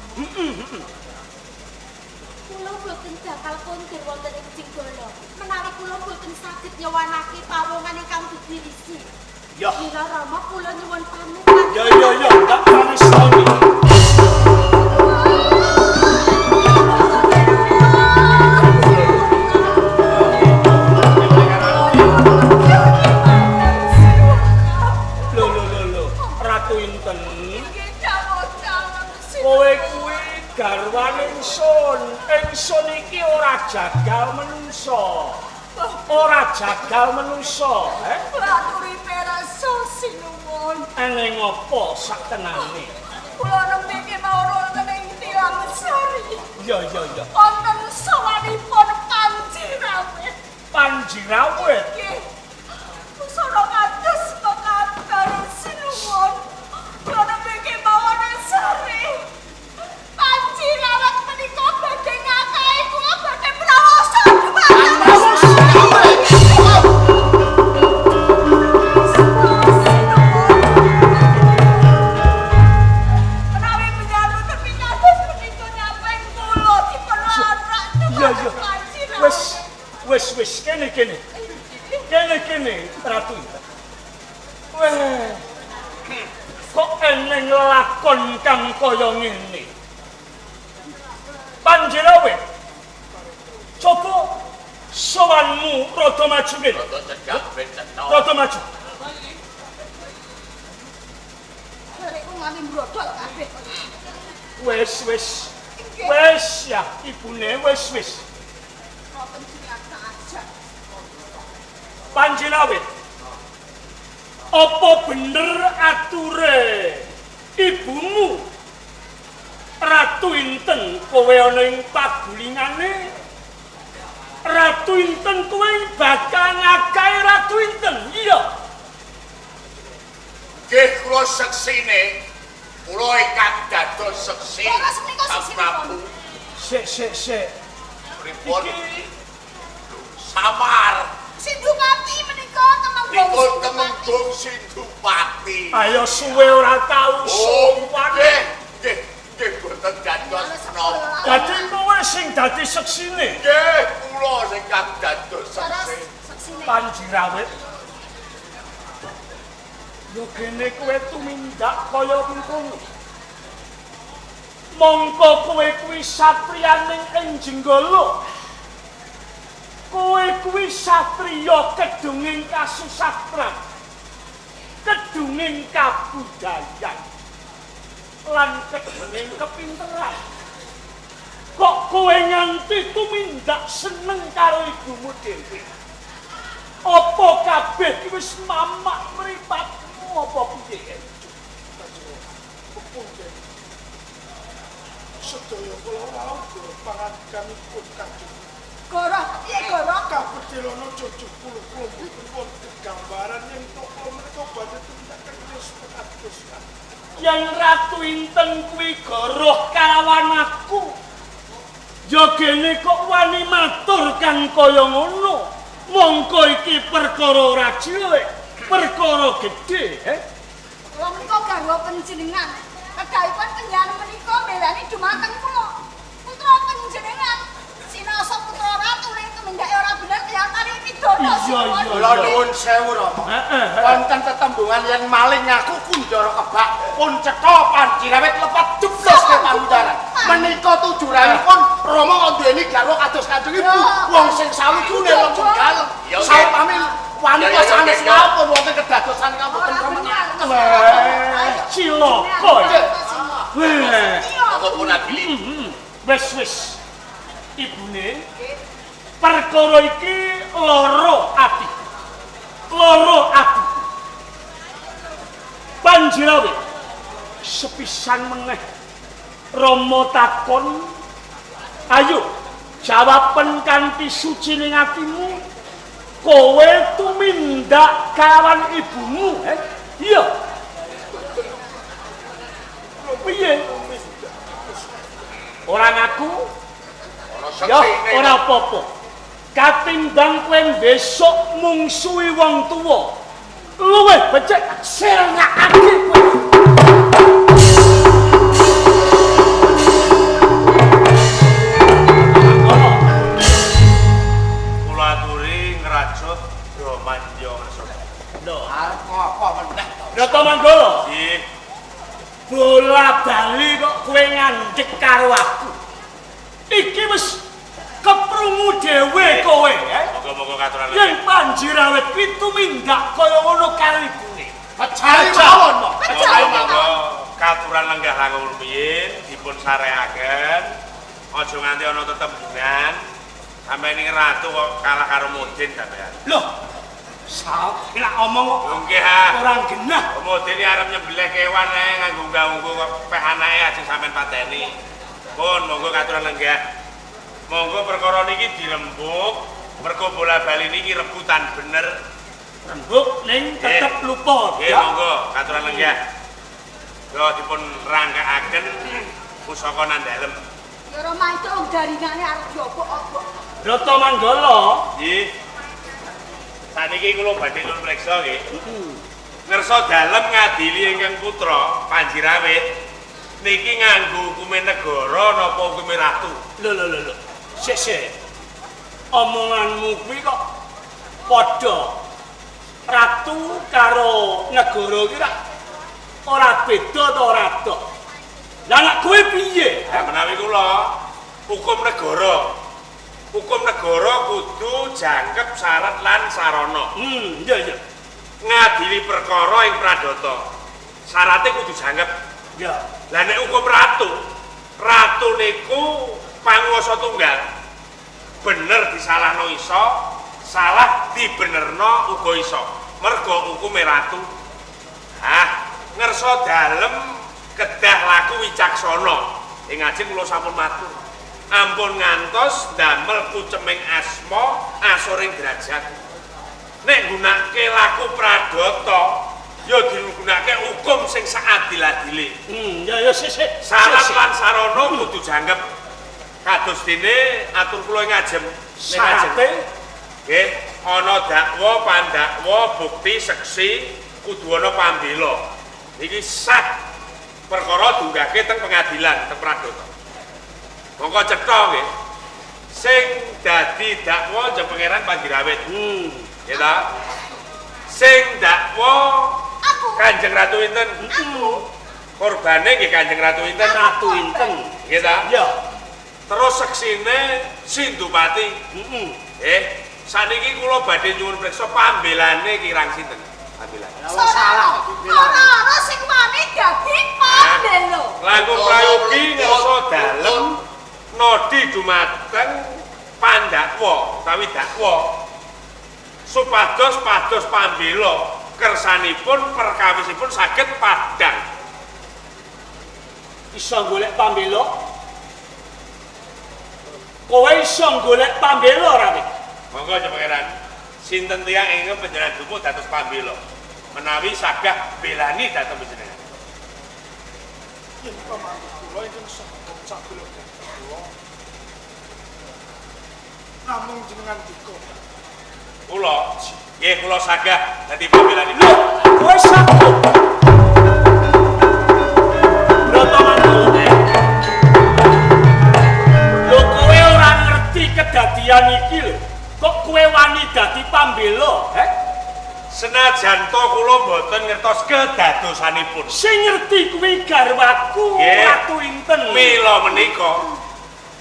Speaker 1: Kula boten bakal kondur wonten ing Jonggala. Menawi kula boten saged nyowanake pawongan ingkang gegirisi.
Speaker 3: Ya.
Speaker 1: Mila Rama kula nyuwun pamit.
Speaker 3: Ya, tak panestani. Lho, Ratu Inten. Kowe kuwi garwane ingsun. Ingsun iki ora jagal menungso.
Speaker 5: Laturipe rasa sinuwun.
Speaker 3: Aneng apa sak tenane?
Speaker 5: Kula nembe mawon wonten ing Tilang Sari.
Speaker 3: Ya.
Speaker 5: Wonten sawanipun Panjirawit.
Speaker 3: Panjirawit.
Speaker 5: Nggih. Pusara kados mekaten sinuwun. Kula nembe mawon sari. Panjirawit menika badhe ngakahi kula badhe prawosa menawi menyambut kepingasan menika nyapeng kula dipun larak
Speaker 3: Ya. Wis kene. Kene Ratu Inten. Weh. Kok eneng lakon kang kaya ngene. Panjirawit. Coba sowanmu rada maju kene. Rada maju.
Speaker 5: Barekku nganti mbrodol kabeh.
Speaker 3: Wis ya ibune wis.
Speaker 5: Mboten diajak-ajak.
Speaker 3: Panjenawit. Apa bener ature ibumu Ratu Inten kowe ana ing pagulingane? Ratu Inten kowe bakal ngakahi Ratu Inten, iya.
Speaker 2: Nggih kula seksine, kula ingkang dados seksi.
Speaker 5: Ora semenika seksi
Speaker 2: Prabu.
Speaker 3: Sik.
Speaker 2: Pripun?
Speaker 3: Iki
Speaker 2: Samar.
Speaker 5: Sindupati menika
Speaker 2: Nikul
Speaker 5: Temenggung
Speaker 2: Temenggung Sindupati.
Speaker 3: ayo suwe ora tau sowan.
Speaker 2: Nggih boten dados napa.
Speaker 3: Dadi kowe sing dadi seksine.
Speaker 2: Nggih, kula sing kang dados seksi.
Speaker 5: seksine.
Speaker 3: Panjirawet. Yo kene kowe tumindak kaya mengkono. Mongko kowe kuwi satriyaning ing Jenggala. Kowe kuwi satriya kedunging kasusastran. Kedunging kabudayan. Lan kedunging kepinteran. Kok kowe nganti tumindak seneng karo ibumu dhewe? Apa kabeh iki wis mamak mripatmu apa piye?
Speaker 6: Sedaya kula wau pangandikanipun Kanjeng.
Speaker 5: Goroh, piye goroh?
Speaker 6: Kabedelana jujug kula pun gambaran yang toko menika badhe tindakan wis pekados.
Speaker 3: Yang Ratu Inten kuwi goroh kalawan aku. Ya gene kok wani matur kang kaya ngono. Mongko iki perkara ora cilik, perkara gedhe,
Speaker 5: Kula menika garwa panjenengan. Kedahipun kenyan menika mbelani dumateng kula. Putra panjenengan sinasa putra ratu ning kemendake ora bener kayatane pidana.
Speaker 3: Iya.
Speaker 2: Kula nuwun sewu Rama. Wonten tetembungan yen maling ngaku Kundara kebak pun cetha Panjirawet lepat jeblos ke payudara. Menika tujuranipun Rama nduweni garwa kados Kanjeng Ibu. Wong sing saludune langsung dalem. Saupami wanita sanes ngapun wonten kedadosan ngapunten remenaken.
Speaker 3: cilaka.
Speaker 2: Apa pun adili.
Speaker 3: Wis. Ibune perkara iki lara ati. Panjirawet sepisan meneh Rama takon, ayo jawaben kanthi suci ning atimu. Kowe tumindak kawan ibumu, iya. Piye? Ora ngaku? Ya ora apa-apa. Katimbang kowe besok mungsuhi wong tuwa, luwih becik sirnakake kowe.
Speaker 4: Kula aturi ngrajut Bramandya Ngasana.
Speaker 3: Lho,
Speaker 2: Arep ngapa meneh?
Speaker 3: Rata Manggala,
Speaker 4: Nggih,
Speaker 3: bola-bali kok kowe ngandhek karo aku. Iki wis keprungu dhewe kowe,
Speaker 4: moga-moga katuran
Speaker 3: yen Panjirawet kuwi tumindak kaya ngono karo ibune.
Speaker 2: Pecari mawon, Pak.
Speaker 4: Monggo katuran lenggah langkung rumiyin dipun sareaken. Aja nganti ana tetembungan. Sampai ini ratu kok kalah karo Mudin sampean.
Speaker 3: Loh, salah omong kok
Speaker 4: Nggih ha.
Speaker 3: orang genah.
Speaker 4: Mudin iki arep nyembelih kewan ae nganggo unggah-ungguh kok peh anake ajeng sampean pateni. Pun monggo katuran lenggah. Monggo perkara niki dirembuk, mergo bola-bali niki rebutan bener.
Speaker 3: Rembuk ning tetep lupa.
Speaker 4: Nggih, monggo katuran lenggah. Yo dipun rangkakaken pusaka nan dalem.
Speaker 5: Ya Rama itu jaringane arep diobok-obok.
Speaker 3: Rata Manggala,
Speaker 4: Nggih. Saniki kula badhe nyuwun preksa nggih. Ngersa dalem ngadili ingkang putra Panjirawet niki nganggo hukume negara napa hukume ratu?
Speaker 3: lho. Sik. Omonganmu kuwi kok padha. Ratu karo negara iki ora beda to rada. Lah nek kowe piye?
Speaker 4: Menawi kula hukum negara. Hukum negara kudu jangkep syarat lan sarana.
Speaker 3: Iya.
Speaker 4: Ngadili perkara ing pradata. Syaratnya kudu jangkep.
Speaker 3: Ya.
Speaker 4: Lah nek hukum ratu niku panguwasa tunggal. Bener disalahno iso, salah dibenerno uga iso. Mergo hukume ratu. Ngersa dalem kedah laku wicaksana. Ing ajeng kula sampun matur. Ampun ngantos damel kuceming asma asoring derajat. Nek gunake laku pradata ya digunakake hukum sing saadil-adile.
Speaker 3: Ya sik.
Speaker 4: Salat lan sarana kudu janggep. Kados dene atur kula ing ajem.
Speaker 3: Sarate
Speaker 4: nggih, ana dakwa, pandakwa, bukti, seksi, kudu ana pambela. Iki sah perkara dunggahke teng pengadilan, teng pradata. Monggo cetha nggih. Sing dadi dakwa jeneng Pangeran Panjirawit. Ya ta? Sing dakwa
Speaker 5: Aku.
Speaker 4: Kanjeng Ratu Inten.
Speaker 5: Aku.
Speaker 4: Korbane nggih Kanjeng Ratu Inten.
Speaker 3: Ratu Inten.
Speaker 4: Nggih ta?
Speaker 3: Ya.
Speaker 4: Terus seksine Sindupati. Saniki kula badhe nyuwun priksa pambelane kirang sinten? Pambelan.
Speaker 5: Salah. Ora sing wani dadi pambela.
Speaker 4: Langkung prayogi ngersa dalem nodi dumateng pandakwa utawi dakwa supados pados pambela kersanipun perkawisipun saged padhang.
Speaker 3: Iso golek pambela? Kowe iso golek pambela ora, Dik?
Speaker 4: Monggo Jeng Pangeran. Sinten tiyang ingkang panjenengan dumuh dados pambela menawi sagah belani dhateng panjenengan.
Speaker 6: Yen pamanku kula ingkang saged cabul kula. Namung jenengan dika.
Speaker 4: Kula nggih kula sagah dadi pambelani.
Speaker 3: Kowe satu. Lho kowe ora ngerti kedadian iki lho. Kok kowe wani dadi pambela,
Speaker 4: Senajan to kula mboten ngertos kedadosanipun.
Speaker 3: Sing ngerti kuwi garwaku Ratu Inten.
Speaker 4: Mila menika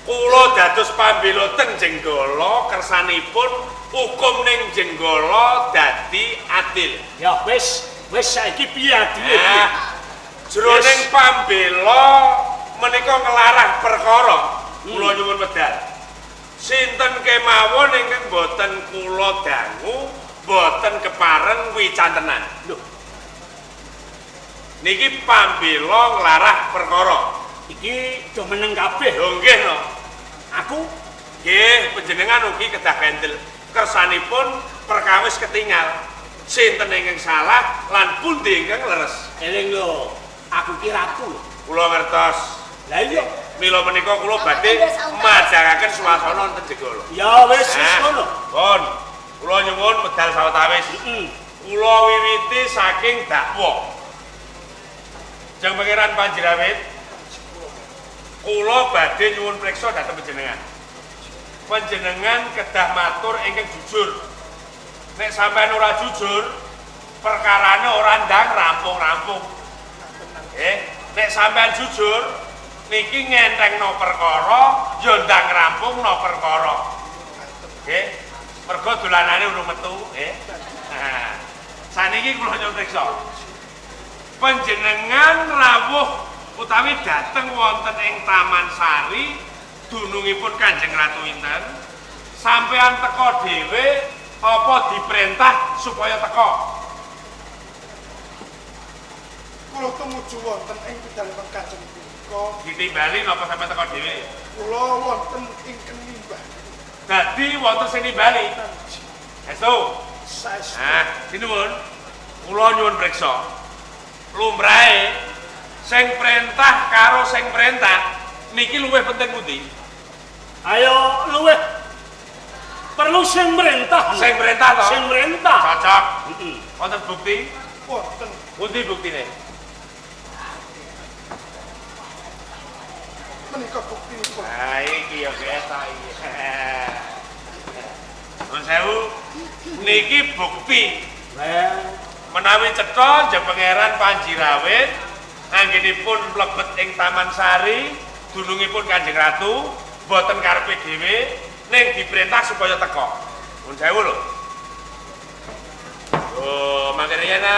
Speaker 4: kula dados pambela teng Jenggala kersanipun hukum ning Jenggala dadi adil.
Speaker 3: Ya wis saiki piye adile?
Speaker 4: Jroning pambela menika nglarang perkara. Kula nyuwun wedal. Sinten kemawon ingkang boten kula dangu, boten kepareng wicantenan.
Speaker 3: Lho.
Speaker 4: Niki pambela nglarang perkara.
Speaker 3: Iki do meneng kabeh.
Speaker 4: Lho nggih no.
Speaker 3: Aku
Speaker 4: Nggih, panjenengan ugi kedah kendel kersanipun perkawis ketingal. Sinten ingkang salah lan pundi ingkang leres.
Speaker 3: eling lho, aku ki ratu lho.
Speaker 4: Kula ngertos.
Speaker 3: Lah iya.
Speaker 4: Mila menika kula badhe majangaken swasana wonten Jenggala.
Speaker 3: Ya wis ngono.
Speaker 4: Pun, kula nyuwun medal sawetawis. Kula wiwiti saking dakwa. Jeng Pangeran Panjirawit, kula badhe nyuwun priksa dhateng panjenengan. Panjenengan kedah matur ingkang jujur. Nek sampean ora jujur, perkarane ora ndang rampung-rampung. Nek sampean jujur, niki ngentengno perkara, ya ndang rampungno perkara. Nggih, mergo dolanane urung metu, nggih. Nah, saniki kula nyuwun priksa. Panjenengan rawuh utawi dateng wonten ing Taman Sari dunungipun Kanjeng Ratu Inten, sampean teka dhewe apa diperintah supaya teka?
Speaker 6: Kula tumuju wonten ing pidhalepun Kanjeng punika.
Speaker 4: Ditimbali napa sampean teka dhewe?
Speaker 6: Kula wonten ingkang nimbah.
Speaker 4: Dadi wonten sing nimbali. Estu.
Speaker 6: Saestu.
Speaker 4: Nah, sinuwun. Kula nyuwun priksa. Lumrahe sing perintah karo sing perintah niki luwih penting pundi?
Speaker 3: Ayo luwih perlu sing merintah.
Speaker 4: Sing perintah to?
Speaker 3: Sing merintah.
Speaker 4: Cocok. Wonten bukti?
Speaker 6: Wonten.
Speaker 4: Pundi buktine?
Speaker 6: Menika buktinipun.
Speaker 4: Nah, iki ya ketok iki. Nuwun sewu. Niki bukti. Menawi cetha Jeng Pangeran Panjirawit anggenipun mlebet ing Taman Sari, dunungipun Kanjeng Ratu, boten karepe dhewe ning diperintah supaya teka. Nuwun sewu lho. Oh, mangkene yen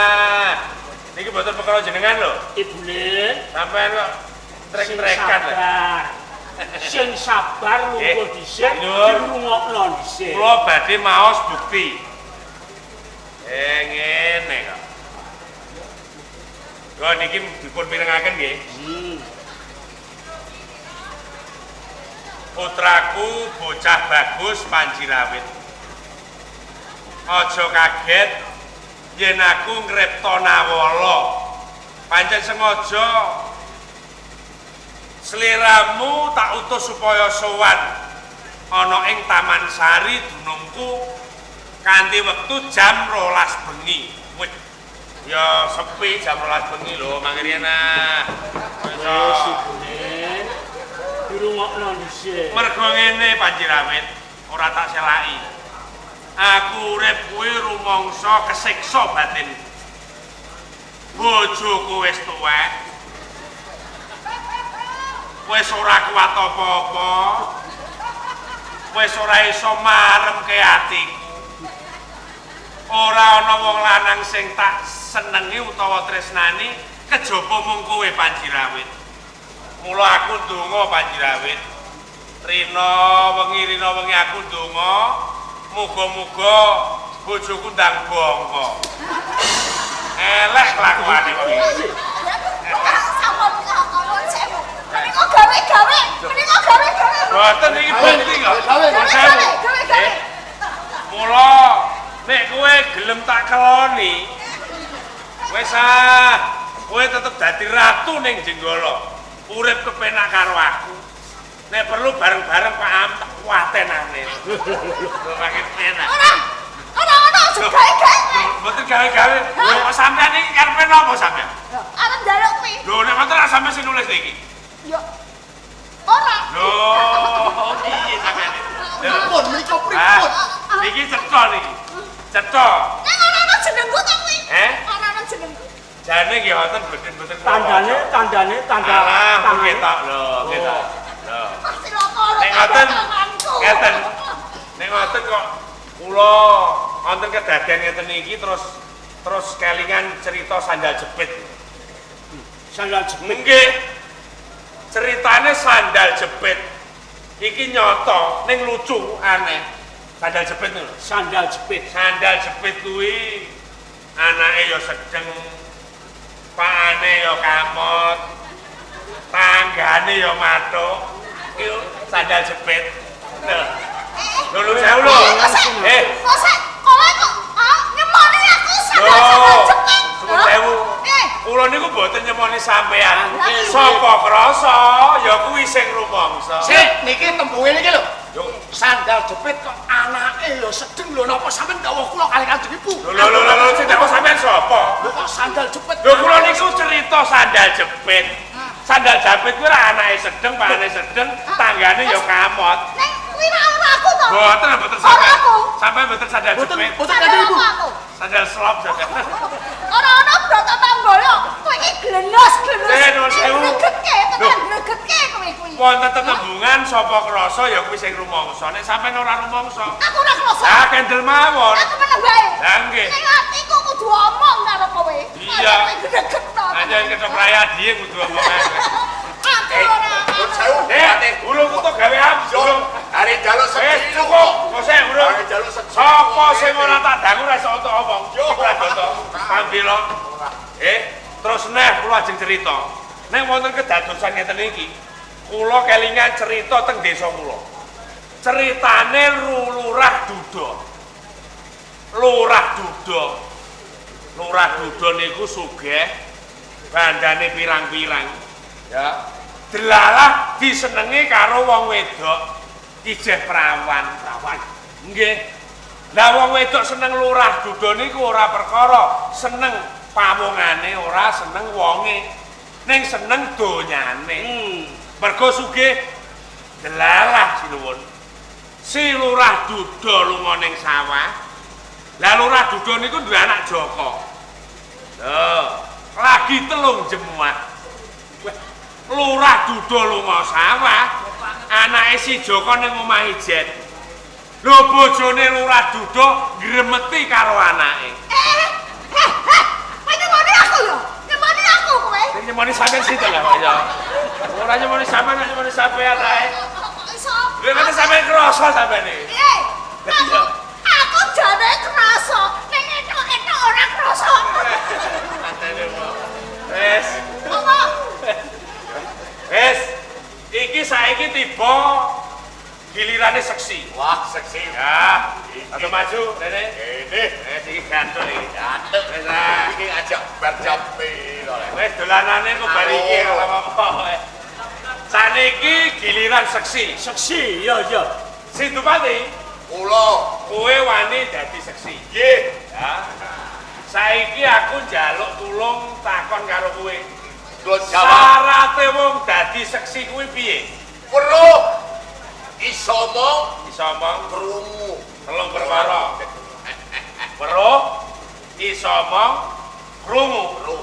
Speaker 4: niki boten perkara jenengan lho.
Speaker 3: Ibune
Speaker 4: Sampeyan kok trek-trekan lho.
Speaker 3: Sing sabar lungguh dhisik, dirungokno dhisik.
Speaker 4: Kula badhe maos bukti. Ngene kok. Kok niki dipun mirengaken nggih. Putraku bocah bagus Panji Rawit. Aja kaget yen aku ngripta Nawala. Pancen sengaja sliramu tak utus supaya sowan ana ing Taman Sari dunungku kanthi wektu jam 12 bengi. Wis ya sepi jam 12 bengi lho mangkene.
Speaker 3: Wis ibune dirungokno dhisik.
Speaker 4: Mergo ngene Panji Rawit, ora tak selaki. Aku urip kuwi rumangsa kesiksa batin. Bojoku wis tuwek. Wis ora kuat apa-apa. Wis ora iso maremke atiku. Ora ana wong lanang sing tak senengi utawa tresnani kejaba mung kowe Panji Rawit. Mula aku ndonga Panji Rawit. Rina wengi aku ndonga, muga-muga bojoku ndang bangga. Eleh kelakuane kok iki.
Speaker 5: Sampun kok sewu. Menika gawe-gawe.
Speaker 4: Boten iki bukti kok.
Speaker 5: Gawe.
Speaker 4: Mula nek kowe gelem tak keloni, wis kowe tetep dadi ratu ning Jenggala. Urip kepenak karo aku. Nek perlu bareng-bareng Pak Am tak kuatenane. Makin penak.
Speaker 5: Ora gawe-gawe.
Speaker 4: Mboten gawe-gawe. Lho kok sampean iki karepe napa sampean?
Speaker 5: Arep njaluk kuwi.
Speaker 4: Lho nek mboten ra sampean sing nulis iki.
Speaker 5: Yo. Ora.
Speaker 4: Lho, piye sampean iki?
Speaker 2: Pripun menika pripun?
Speaker 4: Niki cetha niki. Cetha.
Speaker 5: Nek ora jenengku to kuwi. Ora ana jenengku.
Speaker 4: Jane nggih wonten boten
Speaker 3: Tandane tanda.
Speaker 4: Alah, ketok lho, ketok. Lho.
Speaker 5: Pasti loko.
Speaker 4: Nek ngoten, ngeten. Nek ngoten kok kula wonten kedadian ngeten iki terus kelingan cerita sandal jepit.
Speaker 3: Sandal jepit.
Speaker 4: Nggih. Ceritane sandal jepit. Iki nyata ning lucu aneh. Sandal jepit lho.
Speaker 3: Sandal jepit.
Speaker 4: Sandal jepit kuwi anake ya sedeng, pakane ya kamot, tanggane ya matuk. Iki sandal jepit. Lho sewu lho.
Speaker 5: Kok kowe kok nyemoni aku sandal jepit.
Speaker 4: Suwun sewu. Kula niku mboten nyemoni sampean. Sapa krasa ya kuwi sing rumangsa.
Speaker 2: Sik, niki tembunge niki lho. Yo sandal jepit kok anake yo sedeng lho napa sampean dawuh kula kali Kanjeng Ibu.
Speaker 4: Lho sing dawuh sampean sapa?
Speaker 2: Lho kok sandal jepit.
Speaker 4: Lho kula niku cerita sandal jepit. Sandal jepit kuwi ra anake sedeng, pakane sedeng, tanggane ya kamot.
Speaker 5: Nek kuwi ora aku to.
Speaker 4: Boten sampean. Sampean boten sandal jepit.
Speaker 2: Boten Kanjeng Ibu.
Speaker 4: Sandal slop saja.
Speaker 5: Ora ana brata manggala. Kowe iki glenos.
Speaker 4: Nuwun sewu.
Speaker 5: Gregetke kowe kuwi.
Speaker 4: Wonten tetembungan sapa krasa ya kuwi sing rumangsa. Nek sampean ora rumangsa,
Speaker 5: Aku ora krasa.
Speaker 4: lah kendel mawon.
Speaker 5: Aku meneng wae.
Speaker 4: Lah nggih.
Speaker 5: Ning atiku kudu omong karo kowe.
Speaker 4: Iya.
Speaker 5: Gregetno.
Speaker 4: Aja ketok Prayadi kudu omong ae.
Speaker 5: Aku ora.
Speaker 4: Gulung kudu gawe amjung.
Speaker 2: Are jaluk sedih
Speaker 4: Cukup, kose urung.
Speaker 2: Are jaluk sedih.
Speaker 4: Sapa sing ora tak dangu ora iso entuk omong. Ora dodo. Pambila. Terus neh kula ajeng cerita. Nek wonten kedadosan ngeten iki, kula kelingan cerita teng desa kula. Ceritane Lurah Duda. Lurah Duda niku sugih, bandane pirang-pirang. Ya. Delalah disenengi karo wong wedok ijeh perawan. Nggih. Lah wong wedok seneng Lurah Duda niku ora perkara seneng pamungane, ora seneng wonge, ning seneng donyane. Mergo sugih delalah sinuwun. Si Lurah Duda lunga ning sawah. Lah Lurah Duda niku duwe anak Joko. Lho, lagi telung jemuah. Lurah Duda lunga sawah, anake si Joko ning omah ijen. Lho bojone Lurah Duda gremeti karo anake.
Speaker 5: Kowe nyemoni aku ya? Nyemoni aku kowe?
Speaker 4: Sing nyemoni sampean sinten lah kok ya? Ora nyemoni sampean, nyemoni sampean ae.
Speaker 5: Kok iso?
Speaker 4: Lha nek sampean krasa sampean iki.
Speaker 5: Piye? Aku jane krasa, ning etok-etok ora krasa.
Speaker 4: Atene kok. Wes,
Speaker 5: Apa?
Speaker 4: wes. Iki saiki tiba gilirane seksi.
Speaker 2: Wah, seksi.
Speaker 4: Ya, atau maju, Rene.
Speaker 2: Ini.
Speaker 4: Iki ganteng iki.
Speaker 2: Gatek.
Speaker 4: Wes ah.
Speaker 2: Iki ajak bar jam piro lek.
Speaker 4: Wes dolanane kok bari iki kalau ngomong. Saniki giliran seksi.
Speaker 3: Seksi, ya ya.
Speaker 4: Sindupati,
Speaker 2: Kula.
Speaker 4: kowe wani dadi seksi.
Speaker 2: Nggih.
Speaker 4: Ya. Saiki aku njaluk tulung takon karo kowe.
Speaker 2: Kula jawab.
Speaker 4: Syarate wong dadi seksi kuwi piye?
Speaker 2: Weruh. Iso mong
Speaker 4: Iso omong
Speaker 2: krungu.
Speaker 4: telung perkara. Weruh, iso omong krungu.
Speaker 2: Weruh.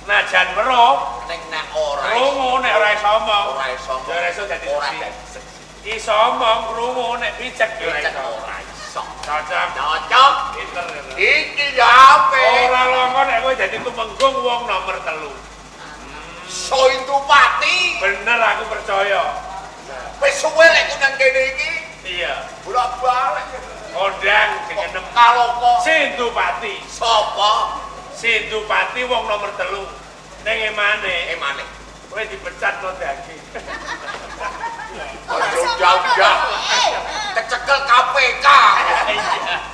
Speaker 4: Najan weruh,
Speaker 2: Ning nek ora
Speaker 4: krungu nek ora iso omong.
Speaker 2: ora iso mong.
Speaker 4: Ya ora iso dadi
Speaker 2: Ora
Speaker 4: seksi.
Speaker 2: dadi seksi.
Speaker 4: Iso omong krungu nek picek ya ora
Speaker 2: Cek
Speaker 4: iso.
Speaker 2: ora iso.
Speaker 4: Cocok.
Speaker 2: Cocok.
Speaker 4: Pinter.
Speaker 2: Iki ya ape?
Speaker 4: Ora longo nek kowe dadi tumenggung wong nomor 3.
Speaker 2: Sointupati.
Speaker 4: Bener aku percaya.
Speaker 2: Wis suwe lek ku nang kene iki
Speaker 4: Iya.
Speaker 2: bolak-balik.
Speaker 4: Kondang sing enem.
Speaker 2: Kalau kok
Speaker 4: Sindupati.
Speaker 2: sapa
Speaker 4: Sindupati wong nomor 3. Ning emane
Speaker 2: emane?
Speaker 4: kowe dipecat no daging.
Speaker 2: Ojo jauh-jauh. Kecekel KPK.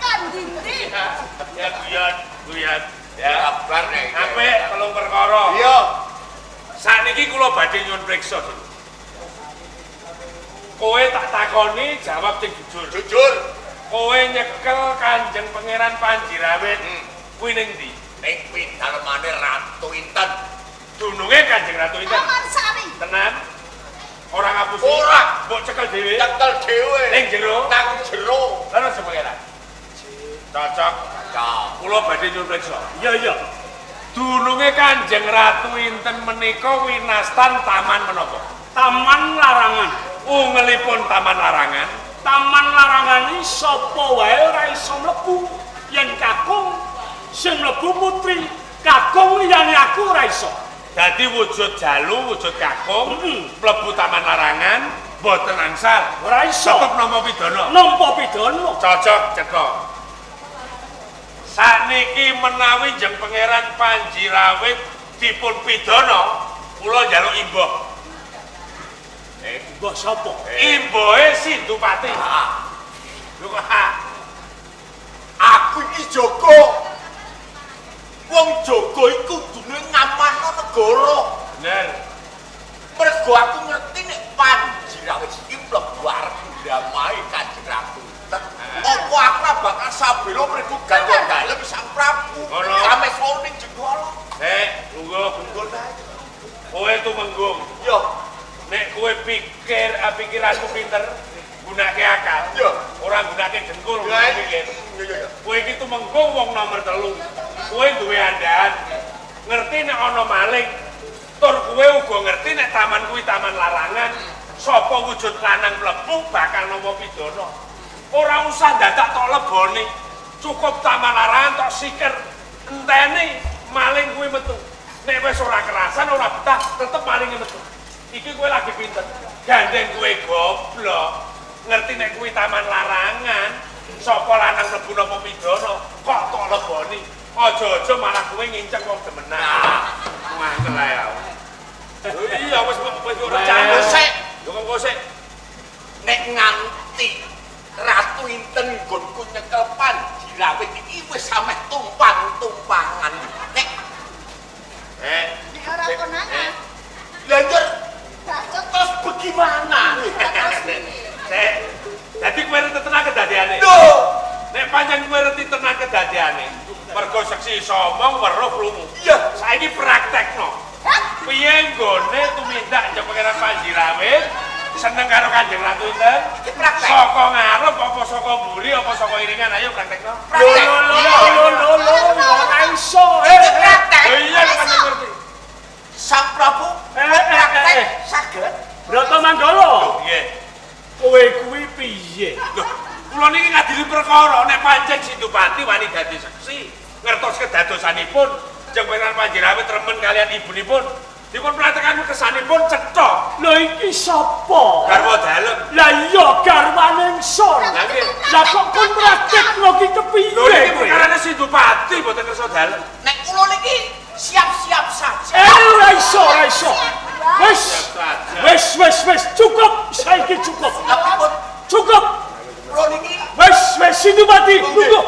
Speaker 5: Kan dindi.
Speaker 4: Ya guyon. Ya.
Speaker 2: Kabar nek.
Speaker 4: Apik telung perkara.
Speaker 2: Iya.
Speaker 4: Sakniki kula badhe nyuwun priksa. Kowe tak takoni jawab sing jujur.
Speaker 2: Jujur.
Speaker 4: Kowe nyekel Kanjeng Pangeran Panjirawit kuwi ning ndi?
Speaker 2: Ning pidalmane Ratu Inten.
Speaker 4: Dununge Kanjeng Ratu Inten.
Speaker 5: Taman Sari.
Speaker 4: Tenan? Ora ngapusi.
Speaker 2: Ora.
Speaker 4: Mbok cekel dhewe.
Speaker 2: Cekel dhewe.
Speaker 4: Ning jero.
Speaker 2: Nang jero.
Speaker 4: Lha sing pangeran. Cocok.
Speaker 2: Cocok.
Speaker 4: Kula badhe nyuwun priksa.
Speaker 3: Ya ya.
Speaker 4: Dununge Kanjeng Ratu Inten menika winastan taman menapa?
Speaker 3: Taman larangan.
Speaker 4: Ungelipun taman larangan.
Speaker 3: Taman larangan iki sapa wae ora iso mlebu. Yen kakung sing mlebu putri, kakung liyane aku ora iso.
Speaker 4: Dadi wujud jalu, wujud kakung,
Speaker 3: Heeh.
Speaker 4: mlebu taman larangan, boten angsal.
Speaker 3: Ora iso.
Speaker 4: Tetep nama pidana.
Speaker 3: Nampa pidana.
Speaker 4: Cocok cekok. Sakniki menawi Jeng Pangeran Panjirawit dipun pidana, kula njaluk imbah.
Speaker 3: Mbah sapa?
Speaker 4: Imbahe Sindupati. Lho kok
Speaker 2: Aku iki jaga. Wong jaga iku kudune ngamanno negara.
Speaker 4: bener.
Speaker 2: Mergo aku ngerti nek Panjirawit iki mlebu arep ndamai Kanjeng Ratu. Apa aku ora bakal sabelo mriku gandeng dalem Sang Prabu.
Speaker 4: Ngono.
Speaker 2: Kame soning jenggola.
Speaker 4: Lungguh. Kowe tumenggung.
Speaker 2: Yo,
Speaker 4: Nek kowe pikiranmu pinter, gunake akal.
Speaker 2: yo.
Speaker 4: Ora gunake dengkul
Speaker 2: Ya,
Speaker 4: pikir.
Speaker 2: yo.
Speaker 4: Kowe iki tumenggung wong nomor 3. Kowe duwe andaan. Ngerti nek ana maling. Tur kowe uga ngerti nek taman kuwi taman larangan. Sapa wujud lanang mlebu bakal nampa pidana. Ora usah dadak tok lebone. Cukup taman larangan tok sikir. Enteni maling kuwi metu. Nek wis ora kerasan ora betah, tetep malinge metu. Iki kowe lagi pinter. Gandeng kowe goblok. Ngerti nek kuwi taman larangan. Sapa lanang mlebu napa pidana, kok tok leboni. Aja-aja malah kowe nginceng wong demenan. Mangkel ae. Iya wis ora
Speaker 2: Jangan sik.
Speaker 4: Yo kok sik.
Speaker 2: Nek nganti Ratu Inten nggonku nyekel Panjirawit iki wis sameh tumpang-tumpangan. Nek
Speaker 5: Nek ora konangan.
Speaker 2: lanjut
Speaker 5: Bacot.
Speaker 2: terus bagaimana?
Speaker 4: Dadi kowe reti tenan kedadiane.
Speaker 2: Duh,
Speaker 4: Nek pancen kowe reti tenan kedadiane, mergo seksi iso omong weruh krungu.
Speaker 2: iya.
Speaker 4: Saiki praktekno.
Speaker 5: Hah?
Speaker 4: Piye nggone tumindak Jeng Pangeran Panjirawit seneng karo Kanjeng Ratu Inten?
Speaker 2: Iki praktek.
Speaker 4: Saka ngarep apa saka mburi apa saka iringan ayo praktekno.
Speaker 2: Praktek.
Speaker 3: Lho, ora iso.
Speaker 2: Iki praktek.
Speaker 4: Lho iya nek pancen ngerti.
Speaker 2: Sang Prabu praktek saged.
Speaker 3: Brata Manggala.
Speaker 4: Nggih.
Speaker 3: Kowe kuwi piye?
Speaker 4: Lho, kula niki ngadili perkara nek pancen Sindupati wani dadi seksi, ngertos kedadosanipun Jeng Pangeran Panjirawit remen kalian ibunipun. dipun pratekan kesanipun cetha.
Speaker 3: Lho iki sapa?
Speaker 4: Garwa dalem.
Speaker 3: Lah iya garwane ingsun.
Speaker 4: Lah nggih.
Speaker 3: Lah kok pun praktekno ki kepiye?
Speaker 4: Lho iki perkarane Sindupati mboten kersa dalem.
Speaker 2: Nek kula niki siap-siap saja.
Speaker 3: Ora iso. Wes, cukup. Saiki cukup.
Speaker 2: Apapun
Speaker 3: Cukup.
Speaker 2: kula niki
Speaker 3: Wes Sindupati. Tunggu.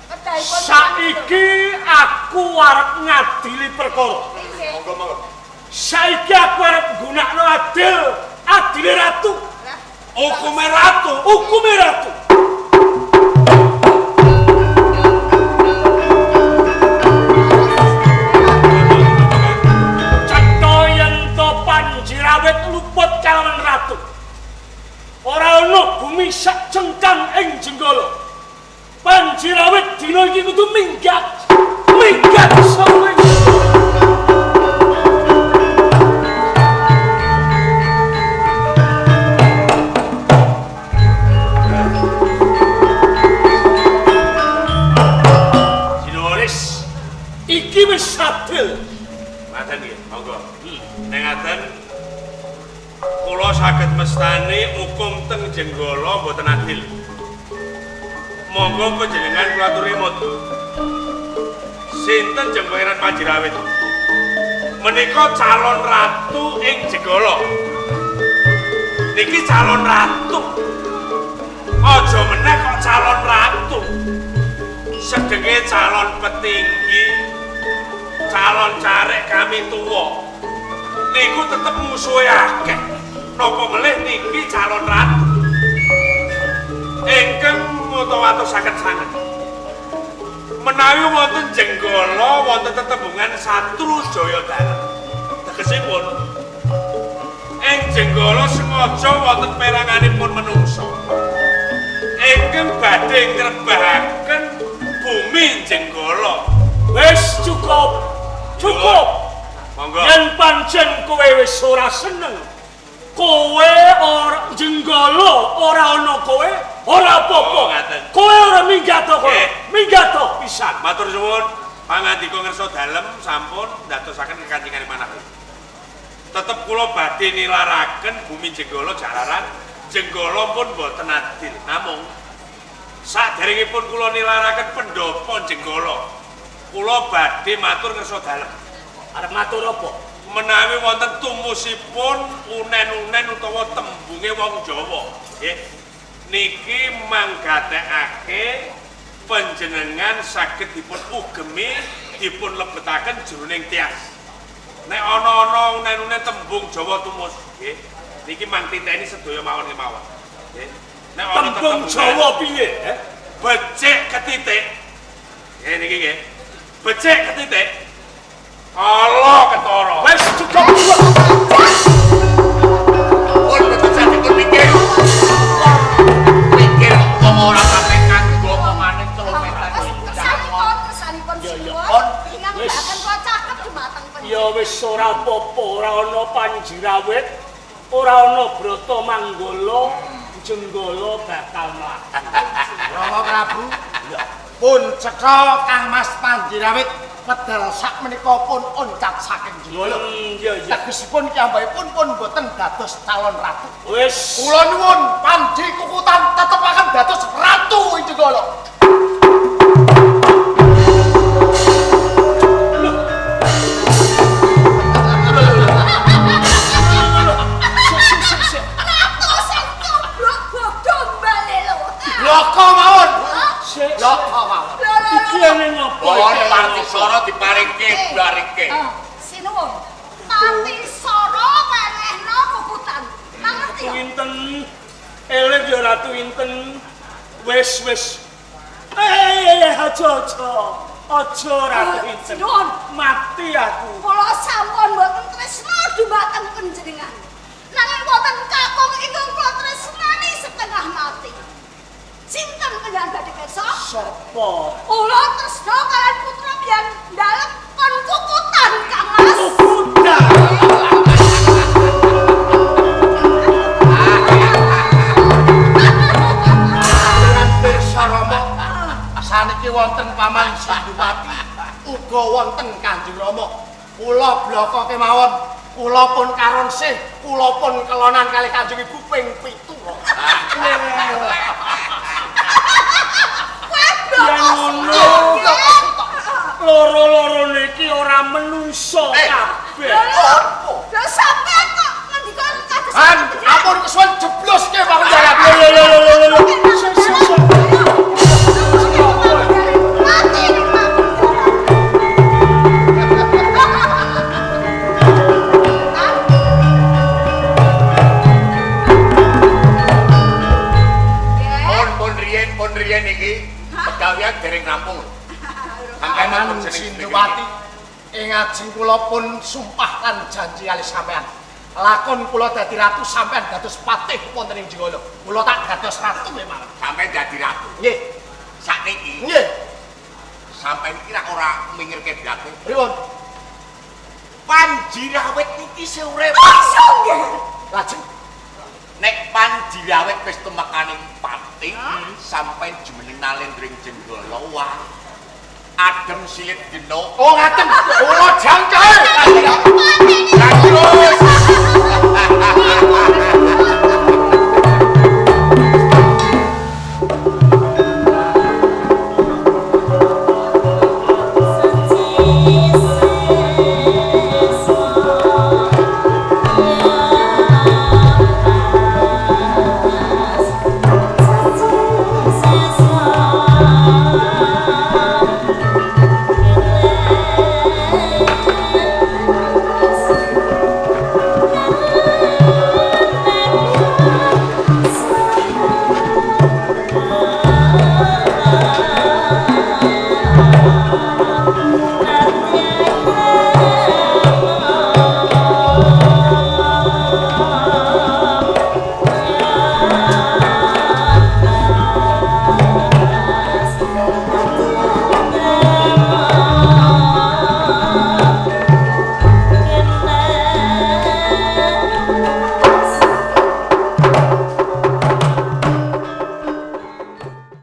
Speaker 5: Kedaipun
Speaker 3: Saiki aku arep ngadili perkara.
Speaker 4: Monggo.
Speaker 3: Saiki aku arep gunakno adile ratu.
Speaker 4: Hukume ratu.
Speaker 3: Cetha yen to Panjirawit luput calon ratu. Ora ana bumi sak cengkang ing Jenggala. Panjirawit dina iki kudu minggat sawe.
Speaker 4: Sinuwun.
Speaker 3: Iki wis adil.
Speaker 4: Ngaten nggih, monggo. Nek ngaten kula saged mestani hukum teng Jenggala mboten adil. Monggo panjenengan kula aturi motu. Sinten jeng Pangeran Panjirawit? Menika calon ratu ing Jenggala. Niki calon ratu. Aja meneh kok calon ratu. Sedenge calon petinggi, calon carek kami tuwa. Niku tetep musuhe akeh. Napa melih niki calon ratu. Ingkang mutawatosaken sanget. Menawi wonten Jenggala wonten tetembungan Satru Jayadara. Tegesipun ing Jenggala sengaja wonten peranganipun menungsa. Ingkang badhe ngrebahaken bumi Jenggala.
Speaker 3: Wis cukup.
Speaker 4: Monggo.
Speaker 3: Yen pancen kowe wis ora seneng, kowe ora Jenggala ora ana kowe, ora apa-apa.
Speaker 4: Oh, ngaten.
Speaker 3: Kowe ora minggato kowe.
Speaker 4: Nggih.
Speaker 3: Minggato pisan.
Speaker 4: Matur suwun, pangandika ngersa dalem sampun ndadosaken kekancingan manahipun. Tetep kula badhe nilaraken bumi Jenggala jalaran Jenggala pun boten adil. Namung saderengipun kula nilaraken pendopo Jenggala, kula badhe matur ngersa dalem.
Speaker 3: Arep matur apa?
Speaker 4: Menawi wonten tumusipun unen-unen utawa tembunge wong Jawa, nggih. Niki manggatekake panjenengan saged dipun ugemi, dipun lebetaken jroning tias. Nek ana unen-unen tembung Jawa tumus, nggih. Niki mangtiteni sedaya mawon kemawon. Nggih. Nek ana
Speaker 3: Tembung Jawa piye?
Speaker 4: becik ketitik. Nggih niki nggih. Becik ketitik. Allah ketara.
Speaker 3: Wis cukup.
Speaker 2: pun betul saja pun pikir ngomong orang sampai kanggo omongane 3 meter.
Speaker 5: Kesanipun sinuwun.
Speaker 2: Pun
Speaker 5: Ingat akan kok cakep dumateng
Speaker 3: Ya wis ora apa-apa, ora ana Panjirawit, ora ana Bratamanggala, Jenggala bakal mlaku.
Speaker 2: Rama Prabu pun cetha Kang Mas Panjirawit pedal sak menika pun oncat saking Jenggala.
Speaker 3: Iya.
Speaker 2: Tegesipun piyambakipun pun boten dados calon ratu.
Speaker 3: Wis
Speaker 2: Kula nuwun Panji Kukutan tetep akan dados ratu ing Jenggala.
Speaker 5: Ratu sing coblok bodho mbale lho.
Speaker 2: Loko mawon.
Speaker 3: sik
Speaker 2: Loko mawon.
Speaker 3: iki ene ngopo?
Speaker 2: Pohon Partisara diparingke barike.
Speaker 5: Sinuwun. Partisara wenehno Kukutan. Mangerti ya?
Speaker 3: Winten eling ya Ratu Winten. Wis. Aja Ratu Winten.
Speaker 5: Sinuwun.
Speaker 3: Mati aku.
Speaker 5: Kula sampun mboten tresna dumateng panjenengan. Nanging wonten kakung ingkang kula tresnani setengah mati. Sinten kaliyan badhe kersa?
Speaker 3: Sapa?
Speaker 5: Kula tresna kaliyan putra biyen dalem kon Kukutan, Kang Mas.
Speaker 3: Kukutan.
Speaker 2: Rama saniki wonten Paman Sindumati uga wonten Kanjeng Rama Kula bloko kemawon. Kula pun karon sih, kula pun kelonan kali Kanjeng Ibu ping 7.
Speaker 3: Yang ngono. Loro-loro niki ora menungso kabeh.
Speaker 5: Lho sampean kok ngendika kados
Speaker 2: Han, ampun kesuwen jebloske Bang Jaya.
Speaker 5: mati ning
Speaker 4: pun riyen iki pegawean dereng rampung.
Speaker 2: Sampeyan Sinduwati ing ajeng kula pun sumpah lan janji kali sampeyan. Lakon kula dadi ratu sampeyan dados patih wonten ing Jenggala. Kula tak dados ratu memang.
Speaker 4: Sampeyan dadi ratu.
Speaker 2: Nggih.
Speaker 4: Sakniki
Speaker 2: Nggih.
Speaker 4: sampeyan iki ora mingirke blake.
Speaker 2: Pripun?
Speaker 4: Panjirawet iki seurep.
Speaker 2: Lajeng
Speaker 4: Nek Panjirawet wis temekaning patih sampeyan jumeneng nalendring Jenggala wah. Adem silit dino.
Speaker 2: oh ngaten.